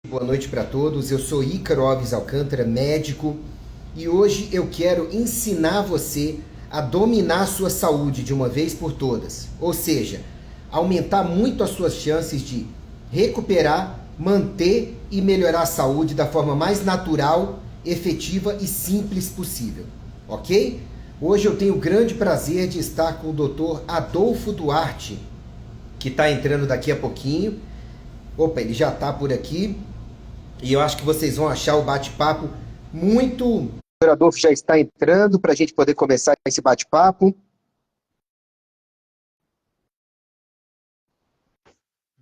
Boa noite para todos, eu sou Ícaro Alves Alcântara, médico, e hoje eu quero ensinar você a dominar a sua saúde de uma vez por todas, ou seja, aumentar muito as suas chances de recuperar, manter e melhorar a saúde da forma mais natural, efetiva e simples possível, ok? Hoje eu tenho o grande prazer de estar com o Dr. Adolfo Duarte, que está entrando daqui a pouquinho. Opa, ele já está por aqui. E eu acho que vocês vão achar o bate-papo muito... O Dr. Adolfo já está entrando para a gente poder começar esse bate-papo.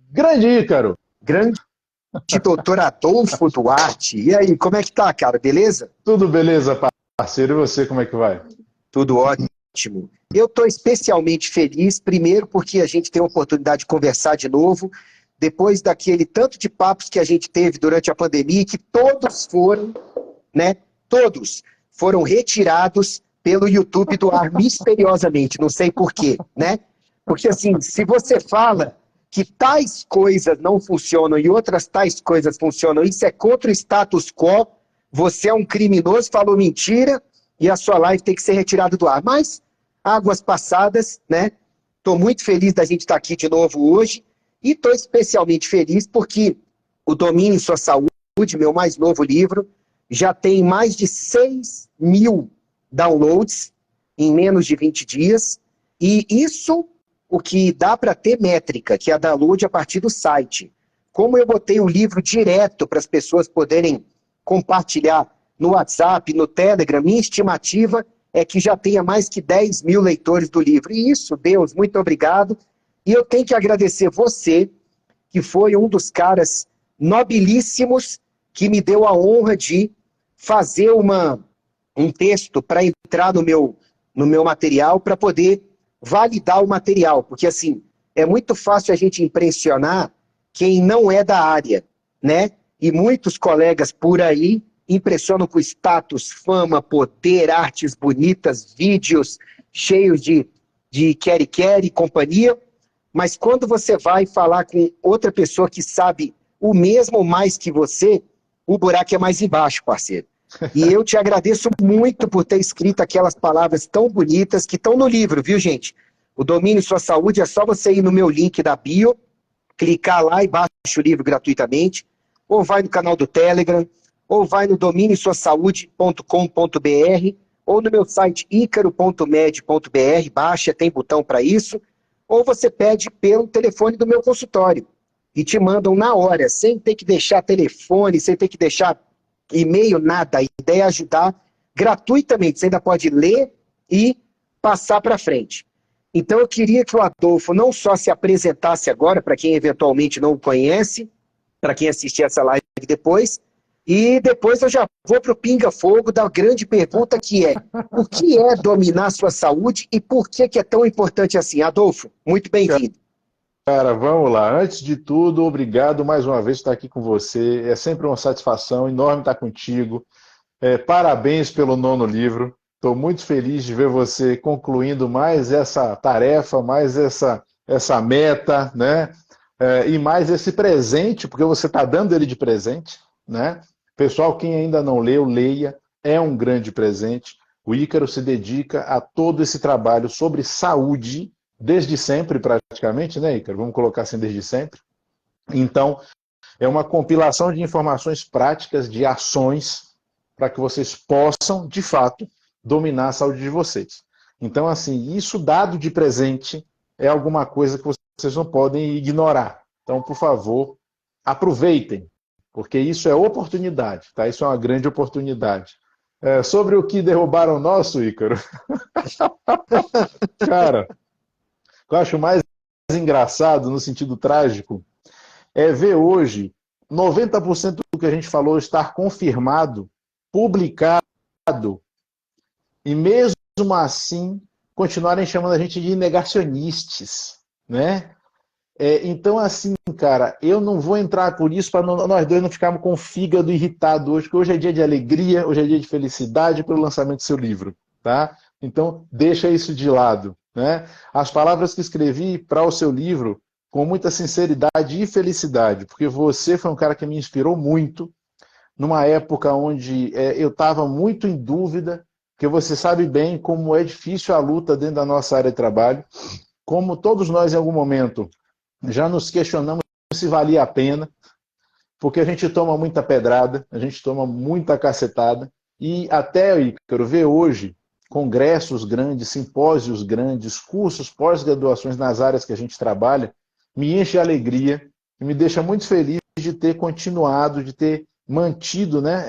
Grande Ícaro! Grande doutor Adolfo Duarte. E aí, como é que tá, cara? Beleza? Tudo beleza, parceiro. E você, como é que vai? Tudo ótimo. Eu estou especialmente feliz, primeiro porque a gente tem a oportunidade de conversar de novo, depois daquele tanto de papos que a gente teve durante a pandemia, que todos foram, né? Todos foram retirados pelo YouTube do ar misteriosamente, não sei por quê, né? Porque assim, se você fala que tais coisas não funcionam e outras tais coisas funcionam, isso é contra o status quo, você é um criminoso, falou mentira e a sua live tem que ser retirada do ar. Mas, águas passadas, né? Estou muito feliz da gente estar aqui de novo hoje e estou especialmente feliz porque o Domine Sua Saúde, meu mais novo livro, já tem mais de 6.000 downloads em menos de 20 dias. E isso, o que dá para ter métrica, que é a download a partir do site. Como eu botei o livro direto para as pessoas poderem compartilhar no WhatsApp, no Telegram, minha estimativa é que já tenha mais que 10.000 leitores do livro. E isso, Deus, muito obrigado. E eu tenho que agradecer você, que foi um dos caras nobilíssimos que me deu a honra de fazer um texto para entrar no meu material, para poder validar o material. Porque, assim, é muito fácil a gente impressionar quem não é da área, né? E muitos colegas por aí impressionam com status, fama, poder, artes bonitas, vídeos cheios de quer e companhia. Mas quando você vai falar com outra pessoa que sabe o mesmo ou mais que você, o buraco é mais embaixo, parceiro. E eu te agradeço muito por ter escrito aquelas palavras tão bonitas que estão no livro, viu, gente? O Domine Sua Saúde é só você ir no meu link da bio, clicar lá e baixa o livro gratuitamente, ou vai no canal do Telegram, ou vai no dominesuasaude.com.br, ou no meu site icaro.med.br, baixa, tem botão para isso, ou você pede pelo telefone do meu consultório e te mandam na hora, sem ter que deixar telefone, sem ter que deixar e-mail, nada. A ideia é ajudar gratuitamente. Você ainda pode ler e passar para frente. Então eu queria que o Adolfo não só se apresentasse agora, para quem eventualmente não o conhece, para quem assistir essa live depois, e depois eu já vou para o pinga-fogo da grande pergunta que é: o que é dominar sua saúde e por que é tão importante assim? Adolfo, muito bem-vindo. Cara, vamos lá. Antes de tudo, obrigado mais uma vez por estar aqui com você. É sempre uma satisfação enorme estar contigo. Parabéns pelo 9º livro. Estou muito feliz de ver você concluindo mais essa tarefa, mais essa meta, né? E mais esse presente, porque você está dando ele de presente, né? Pessoal, quem ainda não leu, leia. É um grande presente. O Ícaro se dedica a todo esse trabalho sobre saúde, desde sempre praticamente, né, Ícaro? Vamos colocar assim, desde sempre. Então, é uma compilação de informações práticas, de ações, para que vocês possam, de fato, dominar a saúde de vocês. Então, assim, isso dado de presente é alguma coisa que vocês não podem ignorar. Então, por favor, aproveitem, porque isso é oportunidade, tá? Isso é uma grande oportunidade. Sobre o que derrubaram o nosso, Ícaro, cara, o que eu acho mais engraçado, no sentido trágico, é ver hoje 90% do que a gente falou estar confirmado, publicado, e mesmo assim continuarem chamando a gente de negacionistas, né? Então, assim, cara, eu não vou entrar por isso para nós dois não ficarmos com o fígado irritado hoje, porque hoje é dia de alegria, hoje é dia de felicidade pelo lançamento do seu livro, tá? Então, deixa isso de lado, né? As palavras que escrevi para o seu livro com muita sinceridade e felicidade, porque você foi um cara que me inspirou muito numa época onde eu estava muito em dúvida, porque você sabe bem como é difícil a luta dentro da nossa área de trabalho, como todos nós em algum momento já nos questionamos se valia a pena, porque a gente toma muita pedrada, a gente toma muita cacetada, e até, Ícaro, ver hoje congressos grandes, simpósios grandes, cursos, pós-graduações nas áreas que a gente trabalha, me enche de alegria e me deixa muito feliz de ter continuado, de ter mantido, né,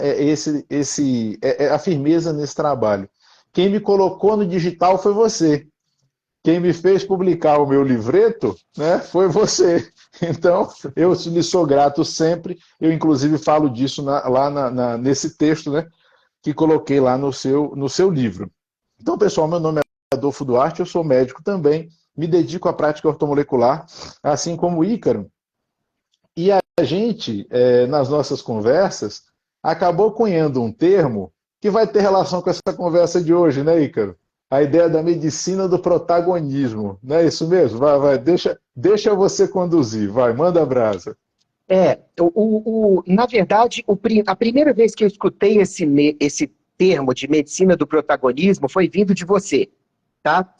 a firmeza nesse trabalho. Quem me colocou no digital foi você. Quem me fez publicar o meu livreto, né, foi você. Então, eu lhe sou grato sempre. Eu, inclusive, falo disso nesse texto, né, que coloquei lá no seu livro. Então, pessoal, meu nome é Adolfo Duarte, eu sou médico também, me dedico à prática ortomolecular, assim como o Ícaro. E a gente, nas nossas conversas, acabou cunhando um termo que vai ter relação com essa conversa de hoje, né, Ícaro? A ideia da medicina do protagonismo, não é isso mesmo? Vai, deixa você conduzir, vai, manda a brasa. Na verdade, a primeira vez que eu escutei esse termo de medicina do protagonismo foi vindo de você, tá?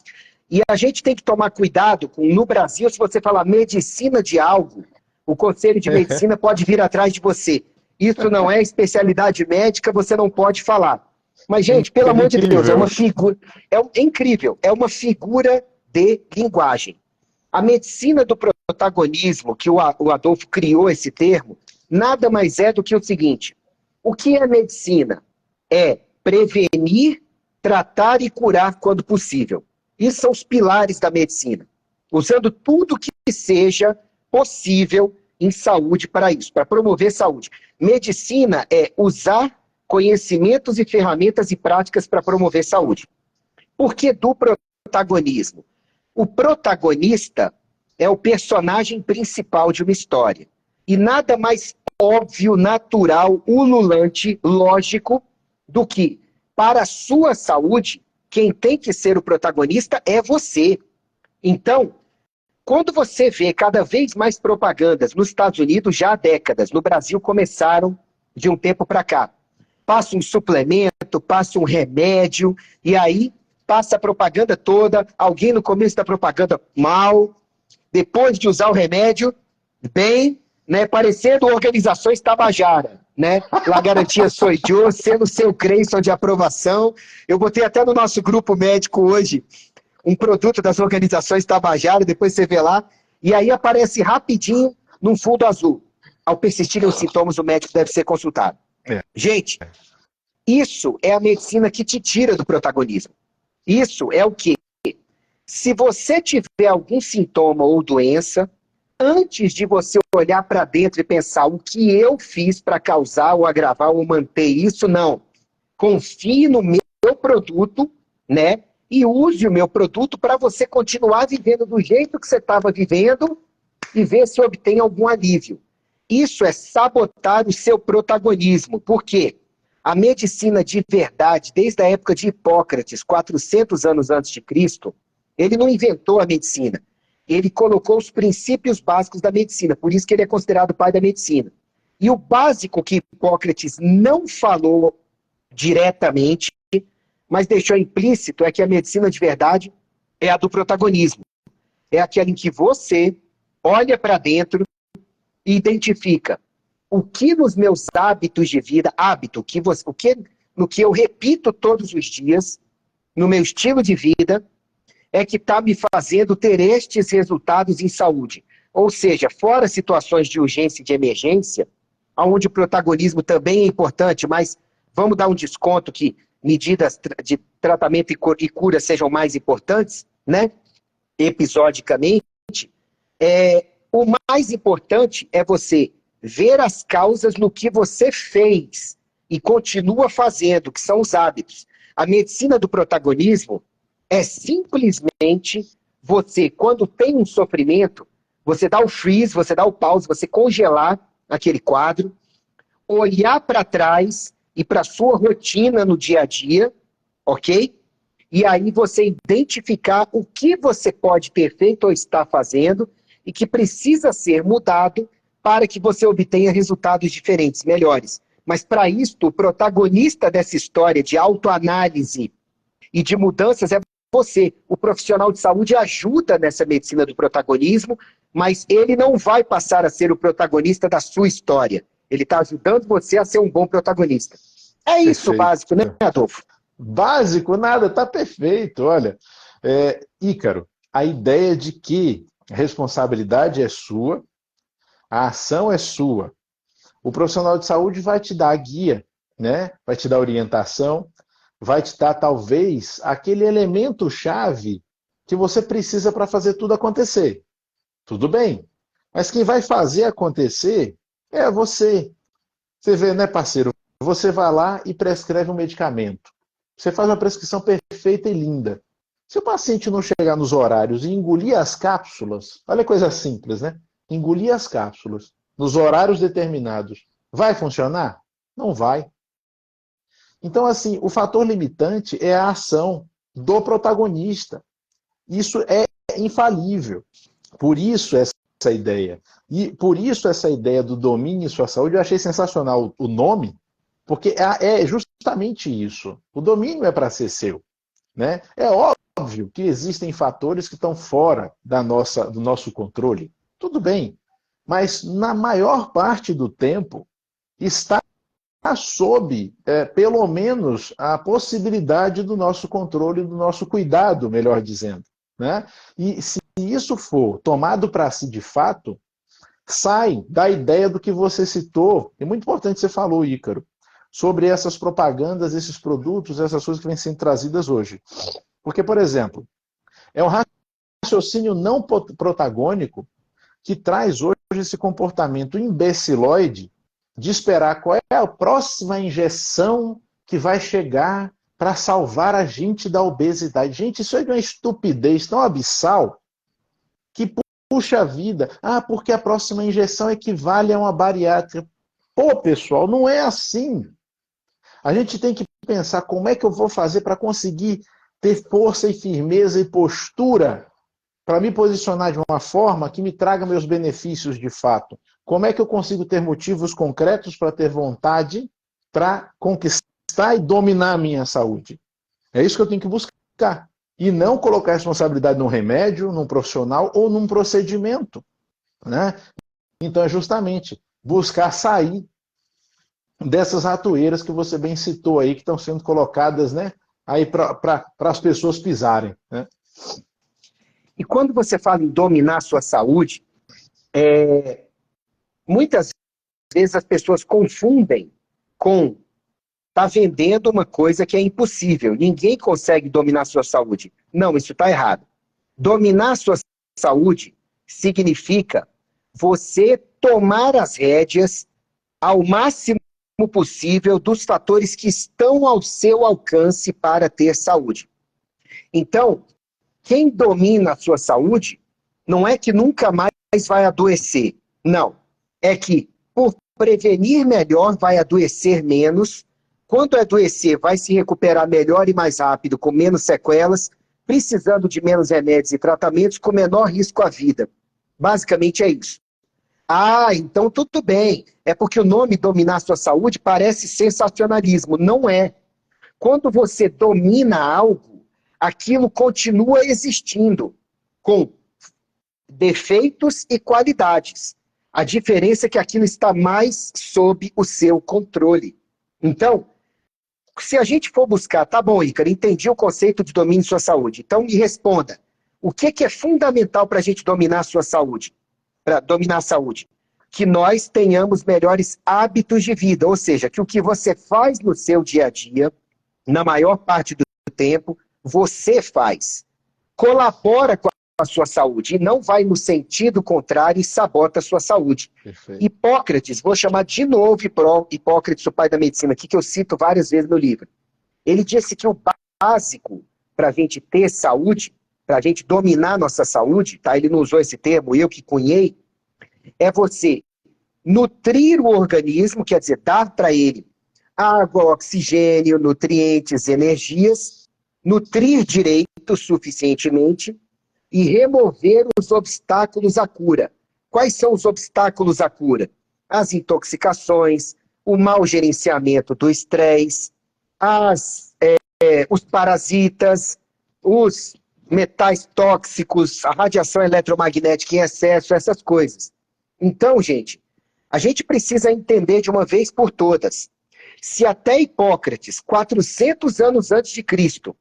E a gente tem que tomar cuidado no Brasil, se você falar medicina de algo, o conselho de medicina pode vir atrás de você. Isso não é especialidade médica, você não pode falar. Mas, gente, pelo amor de Deus, é uma figura. É incrível, é uma figura de linguagem. A medicina do protagonismo, que o Adolfo criou esse termo, nada mais é do que o seguinte: o que é medicina? É prevenir, tratar e curar quando possível. Isso são os pilares da medicina. Usando tudo que seja possível em saúde para isso, para promover saúde. Medicina é usar conhecimentos e ferramentas e práticas para promover saúde. Por que do protagonismo? O protagonista é o personagem principal de uma história. E nada mais óbvio, natural, ululante, lógico, do que, para a sua saúde, quem tem que ser o protagonista é você. Então, quando você vê cada vez mais propagandas nos Estados Unidos, já há décadas, no Brasil começaram de um tempo para cá. Passa um suplemento, passa um remédio, e aí passa a propaganda toda, alguém no começo da propaganda mal, depois de usar o remédio, bem, né, parecendo organizações Tabajara, né? La garantia sou eu, sendo seu Creyson de aprovação. Eu botei até no nosso grupo médico hoje um produto das organizações Tabajara, depois você vê lá, e aí aparece rapidinho num fundo azul. Ao persistirem os sintomas, o médico deve ser consultado. Gente, isso é a medicina que te tira do protagonismo. Isso é o quê? Se você tiver algum sintoma ou doença, antes de você olhar para dentro e pensar o que eu fiz para causar ou agravar ou manter isso, não. Confie no meu produto, né? E use o meu produto para você continuar vivendo do jeito que você estava vivendo e ver se obtém algum alívio. Isso é sabotar o seu protagonismo. Por quê? A medicina de verdade, desde a época de Hipócrates, 400 anos antes de Cristo, ele não inventou a medicina. Ele colocou os princípios básicos da medicina, por isso que ele é considerado o pai da medicina. E o básico que Hipócrates não falou diretamente, mas deixou implícito, é que a medicina de verdade é a do protagonismo. É aquela em que você olha para dentro e identifica o que nos meus hábitos de vida, no que eu repito todos os dias, no meu estilo de vida, é que está me fazendo ter estes resultados em saúde. Ou seja, fora situações de urgência e de emergência, onde o protagonismo também é importante, mas vamos dar um desconto que medidas de tratamento e cura sejam mais importantes, né? Episodicamente, o mais importante é você ver as causas no que você fez e continua fazendo, que são os hábitos. A medicina do protagonismo é simplesmente você, quando tem um sofrimento, você dá o freeze, você dá o pause, você congelar aquele quadro, olhar para trás e para a sua rotina no dia a dia, ok? E aí você identificar o que você pode ter feito ou está fazendo e que precisa ser mudado para que você obtenha resultados diferentes, melhores. Mas para isso, o protagonista dessa história de autoanálise e de mudanças é você. O profissional de saúde ajuda nessa medicina do protagonismo, mas ele não vai passar a ser o protagonista da sua história. Ele está ajudando você a ser um bom protagonista. É isso, Perfeito. básico, né, Adolfo? Básico, nada, tá perfeito. Olha, Ícaro, a ideia de que a responsabilidade é sua, a ação é sua. O profissional de saúde vai te dar a guia, né? Vai te dar orientação, vai te dar talvez aquele elemento-chave que você precisa para fazer tudo acontecer. Tudo bem, mas quem vai fazer acontecer é você. Você vê, né, parceiro? Você vai lá e prescreve um medicamento. Você faz uma prescrição perfeita e linda. Se o paciente não chegar nos horários e engolir as cápsulas, olha que coisa simples, né? Engolir as cápsulas nos horários determinados, vai funcionar? Não vai. Então, assim, o fator limitante é a ação do protagonista. Isso é infalível. Por isso essa ideia. E por isso essa ideia do domínio em sua saúde, eu achei sensacional o nome, porque é justamente isso. O domínio é para ser seu, né? É óbvio que existem fatores que estão fora do nosso controle. Tudo bem. Mas na maior parte do tempo está sob, pelo menos, a possibilidade do nosso controle, do nosso cuidado, melhor dizendo, né? E se isso for tomado para si de fato, sai da ideia do que você citou. É muito importante que você falou, Ícaro, sobre essas propagandas, esses produtos, essas coisas que vêm sendo trazidas hoje. Porque, por exemplo, é um raciocínio não protagônico que traz hoje esse comportamento imbecilóide de esperar qual é a próxima injeção que vai chegar para salvar a gente da obesidade. Gente, isso é de uma estupidez tão abissal que puxa a vida. Ah, porque a próxima injeção equivale a uma bariátrica. Pô, pessoal, não é assim. A gente tem que pensar como é que eu vou fazer para conseguir ter força e firmeza e postura para me posicionar de uma forma que me traga meus benefícios de fato. Como é que eu consigo ter motivos concretos para ter vontade para conquistar e dominar a minha saúde? É isso que eu tenho que buscar. E não colocar a responsabilidade num remédio, num profissional ou num procedimento, né? Então é justamente buscar sair dessas ratoeiras que você bem citou aí, que estão sendo colocadas, né, aí para as pessoas pisarem, né? E quando você fala em dominar a sua saúde, muitas vezes as pessoas confundem com tá vendendo uma coisa que é impossível. Ninguém consegue dominar a sua saúde. Não, isso está errado. Dominar a sua saúde significa você tomar as rédeas ao máximo possível dos fatores que estão ao seu alcance para ter saúde. Então, quem domina a sua saúde não é que nunca mais vai adoecer. Não. É que, por prevenir melhor, vai adoecer menos. Quando adoecer, vai se recuperar melhor e mais rápido, com menos sequelas, precisando de menos remédios e tratamentos, com menor risco à vida. Basicamente é isso. Ah, então tudo bem. É porque o nome dominar a sua saúde parece sensacionalismo. Não é. Quando você domina algo, aquilo continua existindo, com defeitos e qualidades. A diferença é que aquilo está mais sob o seu controle. Então, se a gente for buscar, tá bom, Ícaro, entendi o conceito de domínio de sua saúde. Então me responda, o que é fundamental para a gente dominar a sua saúde? Para dominar a saúde? Que nós tenhamos melhores hábitos de vida, ou seja, que o que você faz no seu dia a dia, na maior parte do tempo, você faz. Colabora com a sua saúde e não vai no sentido contrário e sabota a sua saúde. Perfeito. Hipócrates, vou chamar de novo Hipócrates, o pai da medicina, aqui que eu cito várias vezes no livro. Ele disse que o básico para a gente ter saúde, para a gente dominar nossa saúde, tá? Ele não usou esse termo, eu que cunhei, é você nutrir o organismo, quer dizer, dar para ele água, oxigênio, nutrientes, energias, nutrir direito suficientemente, e remover os obstáculos à cura. Quais são os obstáculos à cura? As intoxicações, o mau gerenciamento do estresse, os parasitas, os metais tóxicos, a radiação eletromagnética em excesso, essas coisas. Então, gente, a gente precisa entender de uma vez por todas, se até Hipócrates, 400 anos antes de Cristo,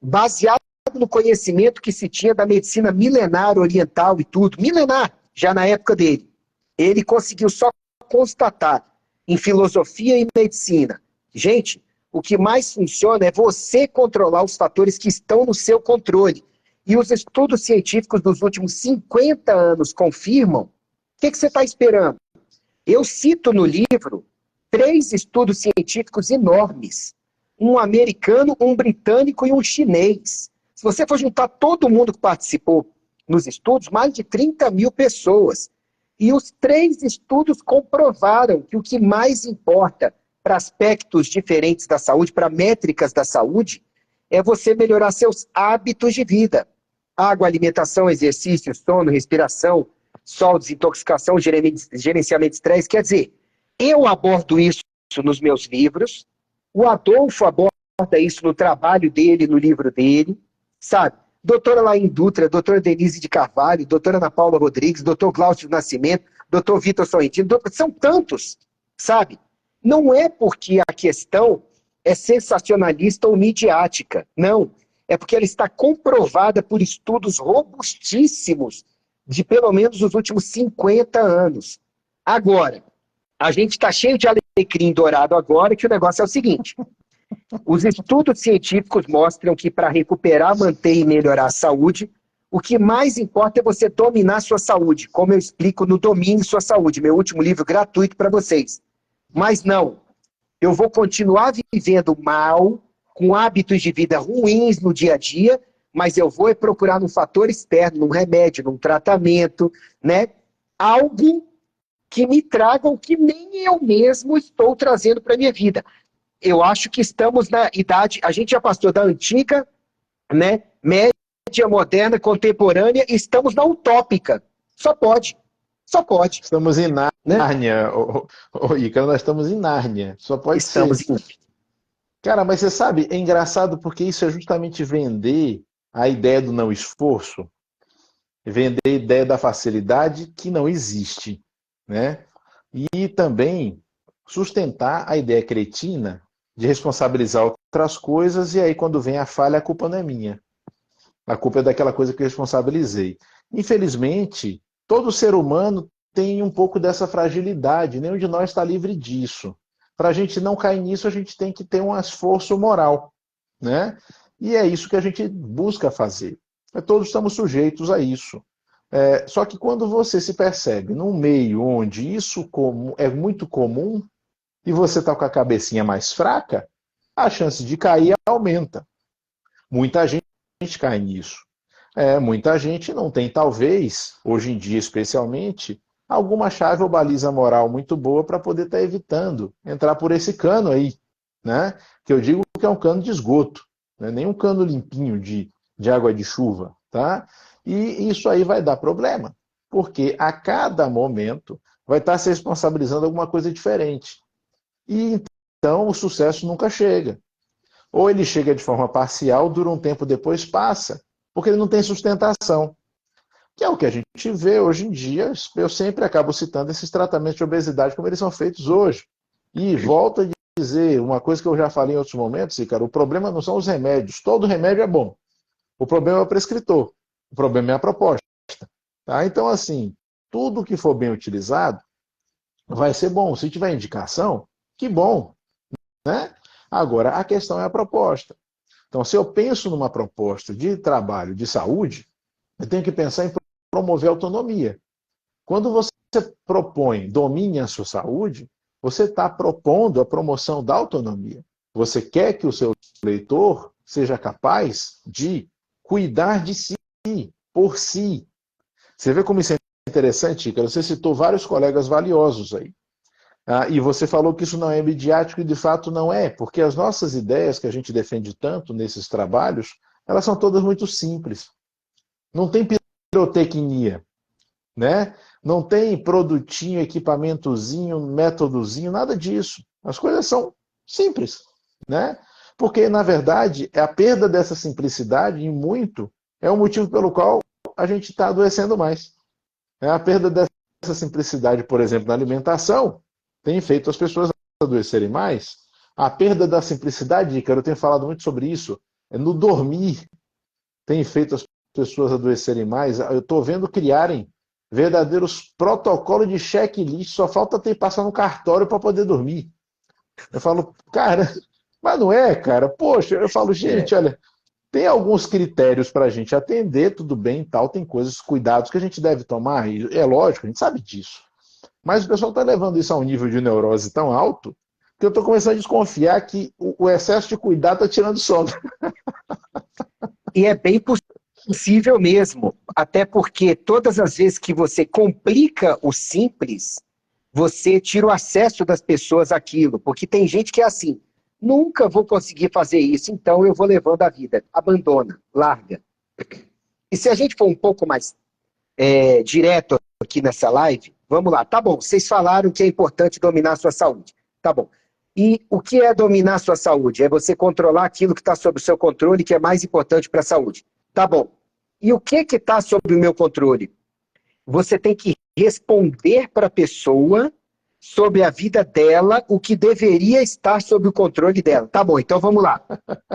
baseado no conhecimento que se tinha da medicina milenar oriental e tudo, milenar, já na época dele, ele conseguiu só constatar em filosofia e medicina. Gente, o que mais funciona é você controlar os fatores que estão no seu controle. E os estudos científicos dos últimos 50 anos confirmam. O que você está esperando? Eu cito no livro 3 estudos científicos enormes. Um americano, um britânico e um chinês. Se você for juntar todo mundo que participou nos estudos, mais de 30 mil pessoas. E os 3 estudos comprovaram que o que mais importa para aspectos diferentes da saúde, para métricas da saúde, é você melhorar seus hábitos de vida. Água, alimentação, exercício, sono, respiração, sol, desintoxicação, gerenciamento de estresse. Quer dizer, eu abordo isso nos meus livros, o Adolfo aborda isso no trabalho dele, no livro dele, sabe? Doutora Laís Dutra, doutora Denise de Carvalho, doutora Ana Paula Rodrigues, doutor Cláudio Nascimento, doutor Vitor Sorrentino, são tantos, sabe? Não é porque a questão é sensacionalista ou midiática, não. É porque ela está comprovada por estudos robustíssimos de pelo menos os últimos 50 anos. Agora, a gente está cheio de alecrim dourado agora, que o negócio é o seguinte. Os estudos científicos mostram que para recuperar, manter e melhorar a saúde, o que mais importa é você dominar a sua saúde, como eu explico no Domine Sua Saúde, meu último livro gratuito para vocês. Mas não, eu vou continuar vivendo mal, com hábitos de vida ruins no dia a dia, mas eu vou procurar num fator externo, num remédio, num tratamento, né? Algo que me traga o que nem eu mesmo estou trazendo para a minha vida. Eu acho que estamos na idade, a gente já passou da antiga, né, média, moderna, contemporânea, e estamos na utópica. Só pode. Só pode. Estamos em Né? Nárnia, Ícaro, nós estamos em Nárnia. Só pode estamos ser. Cara, mas você sabe, é engraçado porque isso é justamente vender a ideia do não esforço, vender a ideia da facilidade que não existe, né? E também sustentar a ideia cretina de responsabilizar outras coisas e aí quando vem a falha a culpa não é minha. A culpa é daquela coisa que eu responsabilizei. Infelizmente, todo ser humano tem um pouco dessa fragilidade, nenhum de nós está livre disso. Para a gente não cair nisso, a gente tem que ter um esforço moral, né? E é isso que a gente busca fazer. Todos estamos sujeitos a isso. Só que quando você se percebe num meio onde isso é muito comum e você está com a cabecinha mais fraca, a chance de cair aumenta. Muita gente cai nisso. Muita gente não tem, talvez, hoje em dia especialmente, alguma chave ou baliza moral muito boa para poder estar evitando entrar por esse cano aí, né? Que eu digo que é um cano de esgoto, né? Nem um cano limpinho de água de chuva, tá? E isso aí vai dar problema, porque a cada momento vai estar se responsabilizando alguma coisa diferente. E então o sucesso nunca chega. Ou ele chega de forma parcial, dura um tempo depois passa, porque ele não tem sustentação. Que é o que a gente vê hoje em dia, eu sempre acabo citando esses tratamentos de obesidade como eles são feitos hoje. E volto a dizer uma coisa que eu já falei em outros momentos, Ícaro, o problema não são os remédios, todo remédio é bom. O problema é o prescritor, o problema é a proposta. Tá? Então, assim, tudo que for bem utilizado vai ser bom. Se tiver indicação, que bom. Né? Agora, a questão é a proposta. Então, se eu penso numa proposta de trabalho de saúde, eu tenho que pensar em promover a autonomia. Quando você propõe domine a sua saúde, você está propondo a promoção da autonomia. Você quer que o seu leitor seja capaz de cuidar de si, por si. Você vê como isso é interessante, Ícaro? Você citou vários colegas valiosos aí. E você falou que isso não é midiático e de fato não é, porque as nossas ideias que a gente defende tanto nesses trabalhos, elas são todas muito simples. Não tem pirotecnia, né? Não tem produtinho, equipamentozinho, métodozinho, nada disso. As coisas são simples, né? Porque, na verdade, a perda dessa simplicidade, em muito, é o motivo pelo qual a gente está adoecendo mais. A perda dessa simplicidade, por exemplo, na alimentação, tem feito as pessoas adoecerem mais. A perda da simplicidade, cara, eu tenho falado muito sobre isso, é no dormir, tem feito as pessoas adoecerem mais. Eu estou vendo criarem verdadeiros protocolos de checklist, só falta ter passar no cartório para poder dormir. Eu falo, cara, mas não é, cara. Poxa, eu falo, gente, olha, tem alguns critérios para a gente atender, tudo bem e tal, tem coisas, cuidados que a gente deve tomar, e é lógico, a gente sabe disso. Mas o pessoal está levando isso a um nível de neurose tão alto que eu estou começando a desconfiar que o excesso de cuidado está tirando sono. E é bem possível mesmo, até porque todas as vezes que você complica o simples, você tira o acesso das pessoas àquilo, porque tem gente que é assim, nunca vou conseguir fazer isso, então eu vou levando a vida, abandona, larga. E se a gente for um pouco mais direto aqui nessa live, vamos lá, tá bom, vocês falaram que é importante dominar a sua saúde, tá bom. E o que é dominar a sua saúde? É você controlar aquilo que está sob o seu controle, que é mais importante para a saúde. Tá bom. E o que está sob o meu controle? Você tem que responder para a pessoa sobre a vida dela, o que deveria estar sob o controle dela. Tá bom, então vamos lá.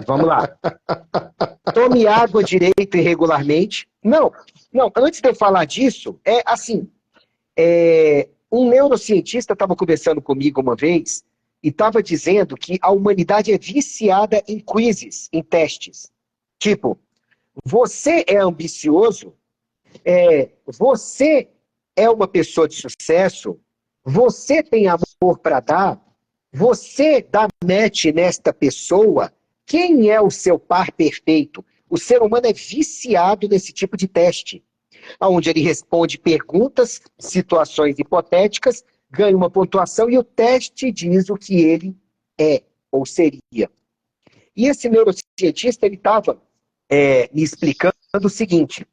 Vamos lá. Tome água direito e regularmente. Não, antes de eu falar disso, é assim, um neurocientista estava conversando comigo uma vez e estava dizendo que a humanidade é viciada em quizzes, em testes. Tipo, você é ambicioso, você é uma pessoa de sucesso, você tem amor para dar, você dá match nesta pessoa, quem é o seu par perfeito? O ser humano é viciado nesse tipo de teste, onde ele responde perguntas, situações hipotéticas, ganha uma pontuação e o teste diz o que ele é ou seria. E esse neurocientista, ele estava me explicando o seguinte,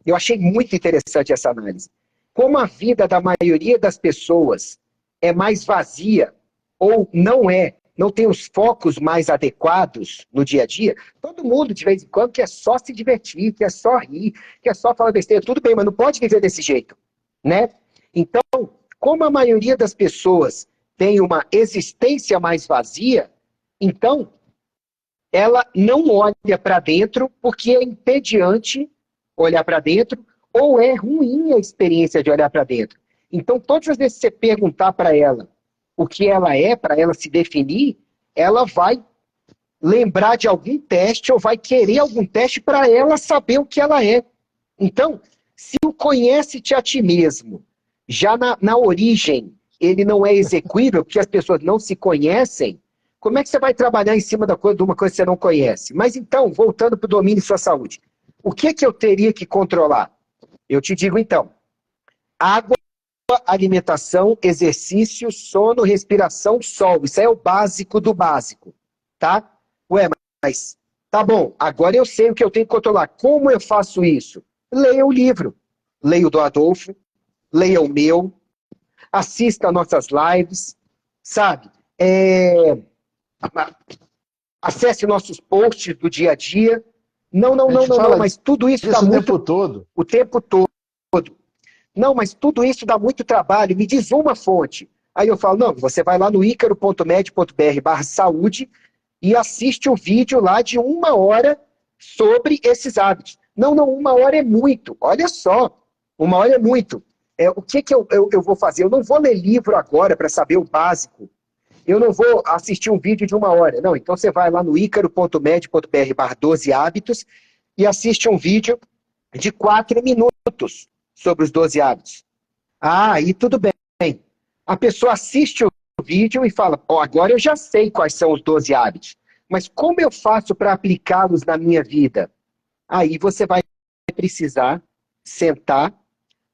eu achei muito interessante essa análise. Como a vida da maioria das pessoas é mais vazia, ou não tem os focos mais adequados no dia a dia, todo mundo, de vez em quando, quer só se divertir, quer só rir, quer só falar besteira, tudo bem, mas não pode viver desse jeito, né? Então, como a maioria das pessoas tem uma existência mais vazia, então, ela não olha para dentro porque é entediante olhar para dentro ou é ruim a experiência de olhar para dentro. Então, todas as vezes que você perguntar para ela o que ela é, para ela se definir, ela vai lembrar de algum teste ou vai querer algum teste para ela saber o que ela é. Então, se o conhece-te a ti mesmo, já na origem, ele não é execuível, porque as pessoas não se conhecem, como é que você vai trabalhar em cima de uma coisa que você não conhece? Mas então, voltando para o domínio de sua saúde, o que eu teria que controlar? Eu te digo então, água, alimentação, exercício, sono, respiração, sol. Isso é o básico do básico, tá? Ué, mas tá bom, agora eu sei o que eu tenho que controlar. Como eu faço isso? Leia o livro. Leia o do Adolfo, leia o meu, assista nossas lives, sabe? Acesse nossos posts do dia a dia. Não, mas tudo isso dá muito... o tempo todo. O tempo todo. Não, mas tudo isso dá muito trabalho, me diz uma fonte. Aí eu falo, não, você vai lá no icaro.med.br/saúde e assiste o vídeo lá de 1 hora sobre esses hábitos. Não, 1 hora é muito. Olha só, 1 hora é muito. O que eu vou fazer? Eu não vou ler livro agora para saber o básico. Eu não vou assistir um vídeo de 1 hora. Não, então você vai lá no icaro.med.br/12 hábitos e assiste um vídeo de 4 minutos sobre os 12 hábitos. Aí tudo bem. A pessoa assiste o vídeo e fala, agora eu já sei quais são os 12 hábitos, mas como eu faço para aplicá-los na minha vida? Aí você vai precisar sentar,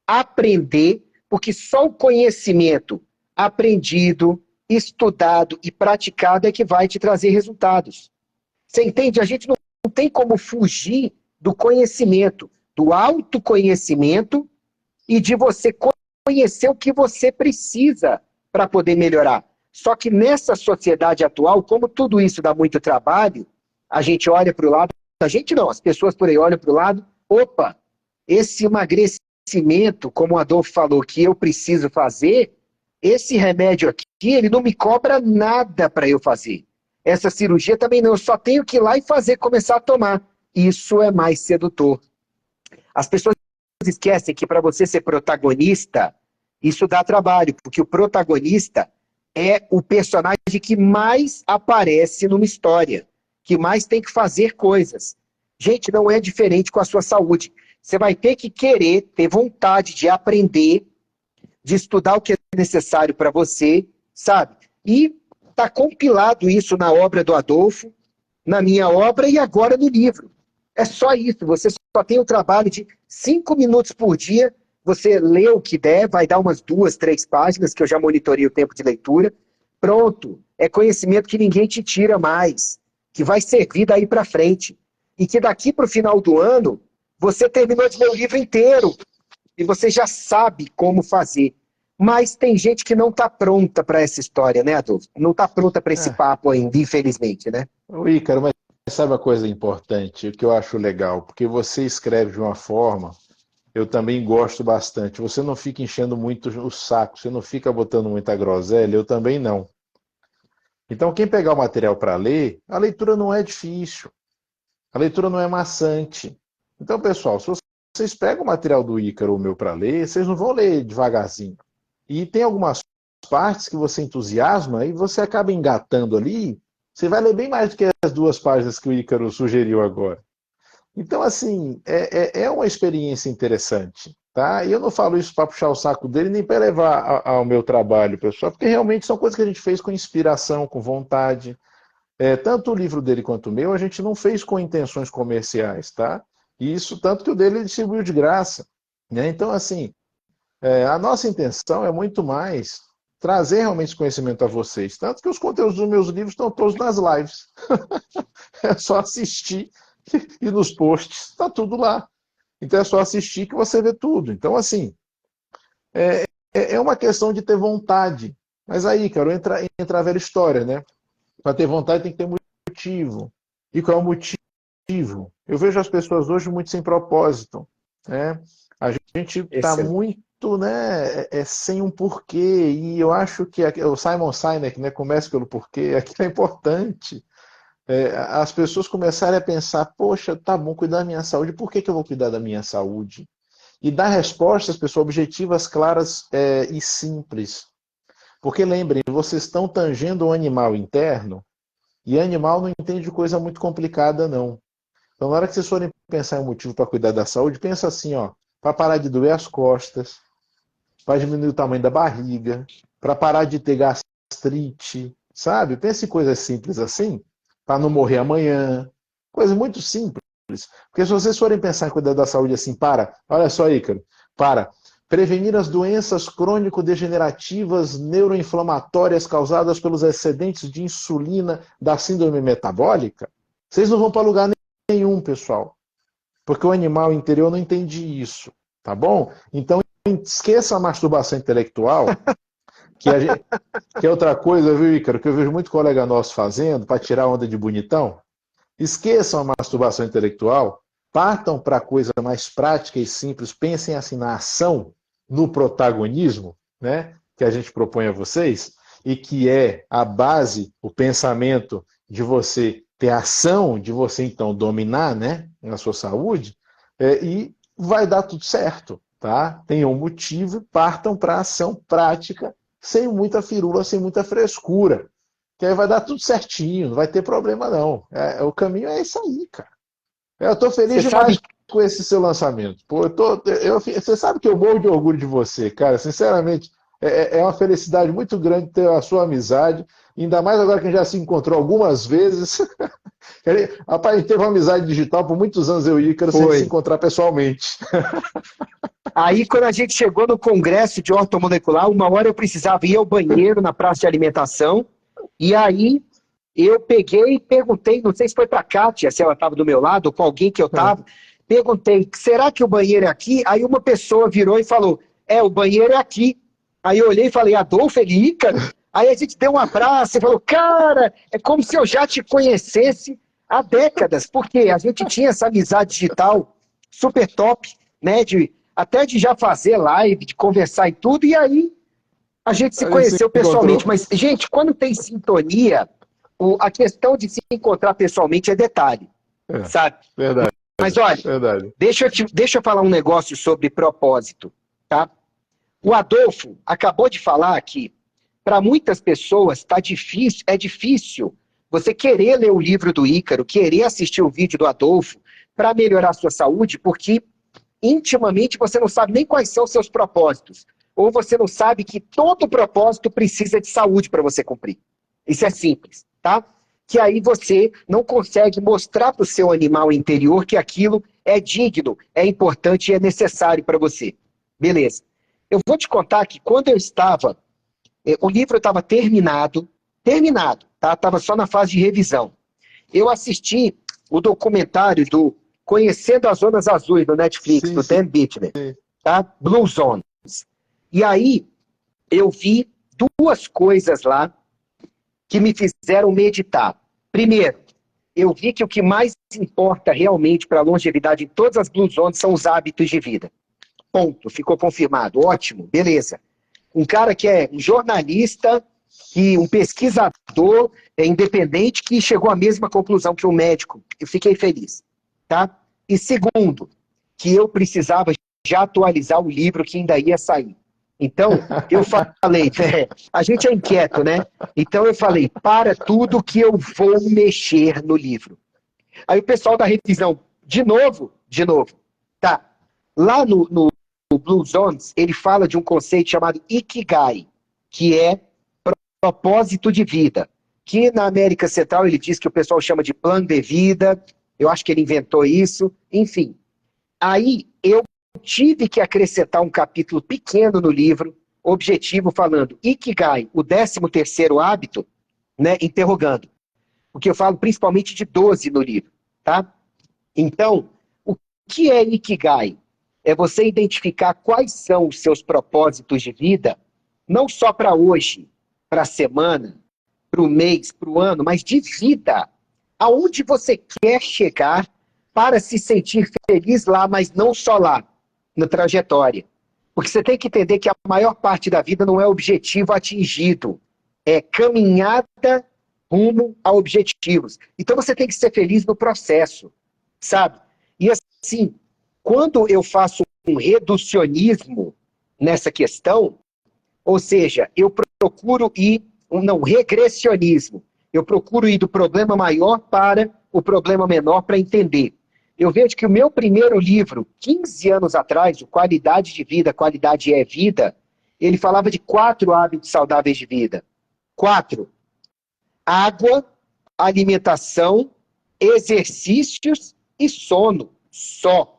aprender, porque só o conhecimento aprendido, estudado e praticado é que vai te trazer resultados. Você entende? A gente não tem como fugir do conhecimento do autoconhecimento e de você conhecer o que você precisa para poder melhorar. Só que nessa sociedade atual, como tudo isso dá muito trabalho, a gente olha para o lado, a gente não, as pessoas por aí olham para o lado, opa, esse emagrecimento, como o Adolfo falou, que eu preciso fazer, esse remédio aqui, ele não me cobra nada para eu fazer. Essa cirurgia também não, eu só tenho que ir lá e fazer, começar a tomar. Isso é mais sedutor. As pessoas esquecem que para você ser protagonista, isso dá trabalho, porque o protagonista é o personagem que mais aparece numa história, que mais tem que fazer coisas. Gente, não é diferente com a sua saúde. Você vai ter que querer, ter vontade de aprender, de estudar o que é necessário para você, sabe? E está compilado isso na obra do Adolfo, na minha obra e agora no livro. É só isso, você só tem o trabalho de 5 minutos por dia, você lê o que der, vai dar umas 2, 3 páginas, que eu já monitorei o tempo de leitura. Pronto, é conhecimento que ninguém te tira mais, que vai servir daí para frente. E que daqui para o final do ano, você terminou de ler o livro inteiro, e você já sabe como fazer. Mas tem gente que não está pronta para essa história, né, Adolfo? Não está pronta para esse papo ainda, infelizmente, né? Ô, Ícaro, mas sabe uma coisa importante, o que eu acho legal? Porque você escreve de uma forma, eu também gosto bastante. Você não fica enchendo muito o saco, você não fica botando muita groselha, eu também não. Então, quem pegar o material para ler, a leitura não é difícil, a leitura não é maçante. Então, pessoal, se vocês pegam o material do Ícaro ou o meu para ler, vocês não vão ler devagarzinho. E tem algumas partes que você entusiasma e você acaba engatando ali, você vai ler bem mais do que as 2 páginas que o Ícaro sugeriu agora. Então, assim, é uma experiência interessante, tá? E eu não falo isso para puxar o saco dele, nem para levar ao meu trabalho, pessoal, porque realmente são coisas que a gente fez com inspiração, com vontade. Tanto o livro dele quanto o meu, a gente não fez com intenções comerciais, tá? E isso, tanto que o dele ele distribuiu de graça, né? Então, assim, a nossa intenção é muito mais trazer realmente esse conhecimento a vocês. Tanto que os conteúdos dos meus livros estão todos nas lives. É só assistir e nos posts, está tudo lá. Então é só assistir que você vê tudo. Então, assim, é uma questão de ter vontade. Mas aí, cara, entra a velha história, né? Para ter vontade tem que ter motivo. E qual é o motivo? Eu vejo as pessoas hoje muito sem propósito, né? A gente está muito, né, sem um porquê. E eu acho que o Simon Sinek, né, começa pelo porquê, aquilo é importante. As pessoas começarem a pensar, poxa, tá bom, cuidar da minha saúde, por que eu vou cuidar da minha saúde? E dar respostas, pessoal, objetivas, claras e simples. Porque lembrem, vocês estão tangendo um animal interno, e animal não entende coisa muito complicada, não. Então, na hora que vocês forem pensar em um motivo para cuidar da saúde, pensa assim, ó, para parar de doer as costas, para diminuir o tamanho da barriga, para parar de ter gastrite, sabe? Pense em coisas simples assim, para não morrer amanhã. Coisa muito simples. Porque se vocês forem pensar em cuidar da saúde assim, olha só, Ícaro, para prevenir as doenças crônico-degenerativas neuroinflamatórias causadas pelos excedentes de insulina da síndrome metabólica, vocês não vão para lugar nenhum, pessoal. Porque o animal interior não entende isso, tá bom? Então, esqueça a masturbação intelectual, que é outra coisa, viu, Ícaro, que eu vejo muito colega nosso fazendo para tirar onda de bonitão. Esqueçam a masturbação intelectual, partam para a coisa mais prática e simples, pensem assim na ação, no protagonismo, né, que a gente propõe a vocês, e que é a base, o pensamento de você ter ação, de você então dominar, né, a sua saúde, e vai dar tudo certo, tá? Tenham um motivo, partam para a ação prática, sem muita firula, sem muita frescura. Que aí vai dar tudo certinho, não vai ter problema não. O caminho é esse aí, cara. Eu estou feliz demais com esse seu lançamento. Pô, você sabe que eu morro de orgulho de você, cara. Sinceramente, é uma felicidade muito grande ter a sua amizade, ainda mais agora que a gente já se encontrou algumas vezes. Rapaz, a gente teve uma amizade digital por muitos anos, eu e o Ícaro, sem se encontrar pessoalmente. Aí, quando a gente chegou no congresso de ortomolecular, uma hora eu precisava ir ao banheiro na praça de alimentação, e aí eu peguei e perguntei, não sei se foi para a Kátia, se ela estava do meu lado, ou com alguém que eu estava, perguntei, será que o banheiro é aqui? Aí uma pessoa virou e falou, o banheiro é aqui. Aí eu olhei e falei, Adolfo, ele Ícaro? Aí a gente deu um abraço e falou, cara, é como se eu já te conhecesse há décadas, porque a gente tinha essa amizade digital super top, né, até de já fazer live, de conversar e tudo, e aí a gente se conheceu pessoalmente. Mas, gente, quando tem sintonia, a questão de se encontrar pessoalmente é detalhe, sabe? Verdade. Mas olha, verdade. Deixa eu falar um negócio sobre propósito, tá? O Adolfo acabou de falar que para muitas pessoas é difícil você querer ler o livro do Ícaro, querer assistir o vídeo do Adolfo para melhorar a sua saúde, porque intimamente você não sabe nem quais são os seus propósitos. Ou você não sabe que todo propósito precisa de saúde para você cumprir. Isso é simples, tá? Que aí você não consegue mostrar para o seu animal interior que aquilo é digno, é importante e é necessário para você. Beleza. Eu vou te contar que quando eu estava... O livro estava terminado, tá? Estava só na fase de revisão. Eu assisti o documentário do Conhecendo as Zonas Azuis, do Netflix, do Dan Bittner, tá? Blue Zones. E aí, eu vi duas coisas lá que me fizeram meditar. Primeiro, eu vi que o que mais importa realmente para a longevidade em todas as Blue Zones são os hábitos de vida. Ponto, ficou confirmado. Ótimo, beleza. Um cara que é um jornalista, um pesquisador independente que chegou à mesma conclusão que um médico. Eu fiquei feliz, tá? E segundo, que eu precisava já atualizar o livro que ainda ia sair. Então, eu falei, a gente é inquieto, né? Então eu falei, para tudo que eu vou mexer no livro. Aí o pessoal da revisão, de novo, tá. Lá no Blue Zones, ele fala de um conceito chamado Ikigai, que é propósito de vida. Que na América Central ele diz que o pessoal chama de plano de vida, eu acho que ele inventou isso, enfim. Aí eu tive que acrescentar um capítulo pequeno no livro, objetivo falando Ikigai, o 13º hábito, né, interrogando. Porque eu falo principalmente de 12 no livro, tá? Então, o que é Ikigai? É você identificar quais são os seus propósitos de vida, não só para hoje, para a semana, para o mês, para o ano, mas de vida. Aonde você quer chegar para se sentir feliz lá, mas não só lá, na trajetória. Porque você tem que entender que a maior parte da vida não é objetivo atingido, é caminhada rumo a objetivos. Então você tem que ser feliz no processo, sabe? E assim, quando eu faço um reducionismo nessa questão, ou seja, eu procuro ir, não, regressionismo, eu procuro ir do problema maior para o problema menor para entender. Eu vejo que o meu primeiro livro, 15 anos atrás, o Qualidade de Vida, Qualidade é Vida, ele falava de 4 hábitos saudáveis de vida. 4. Água, alimentação, exercícios e sono. Só.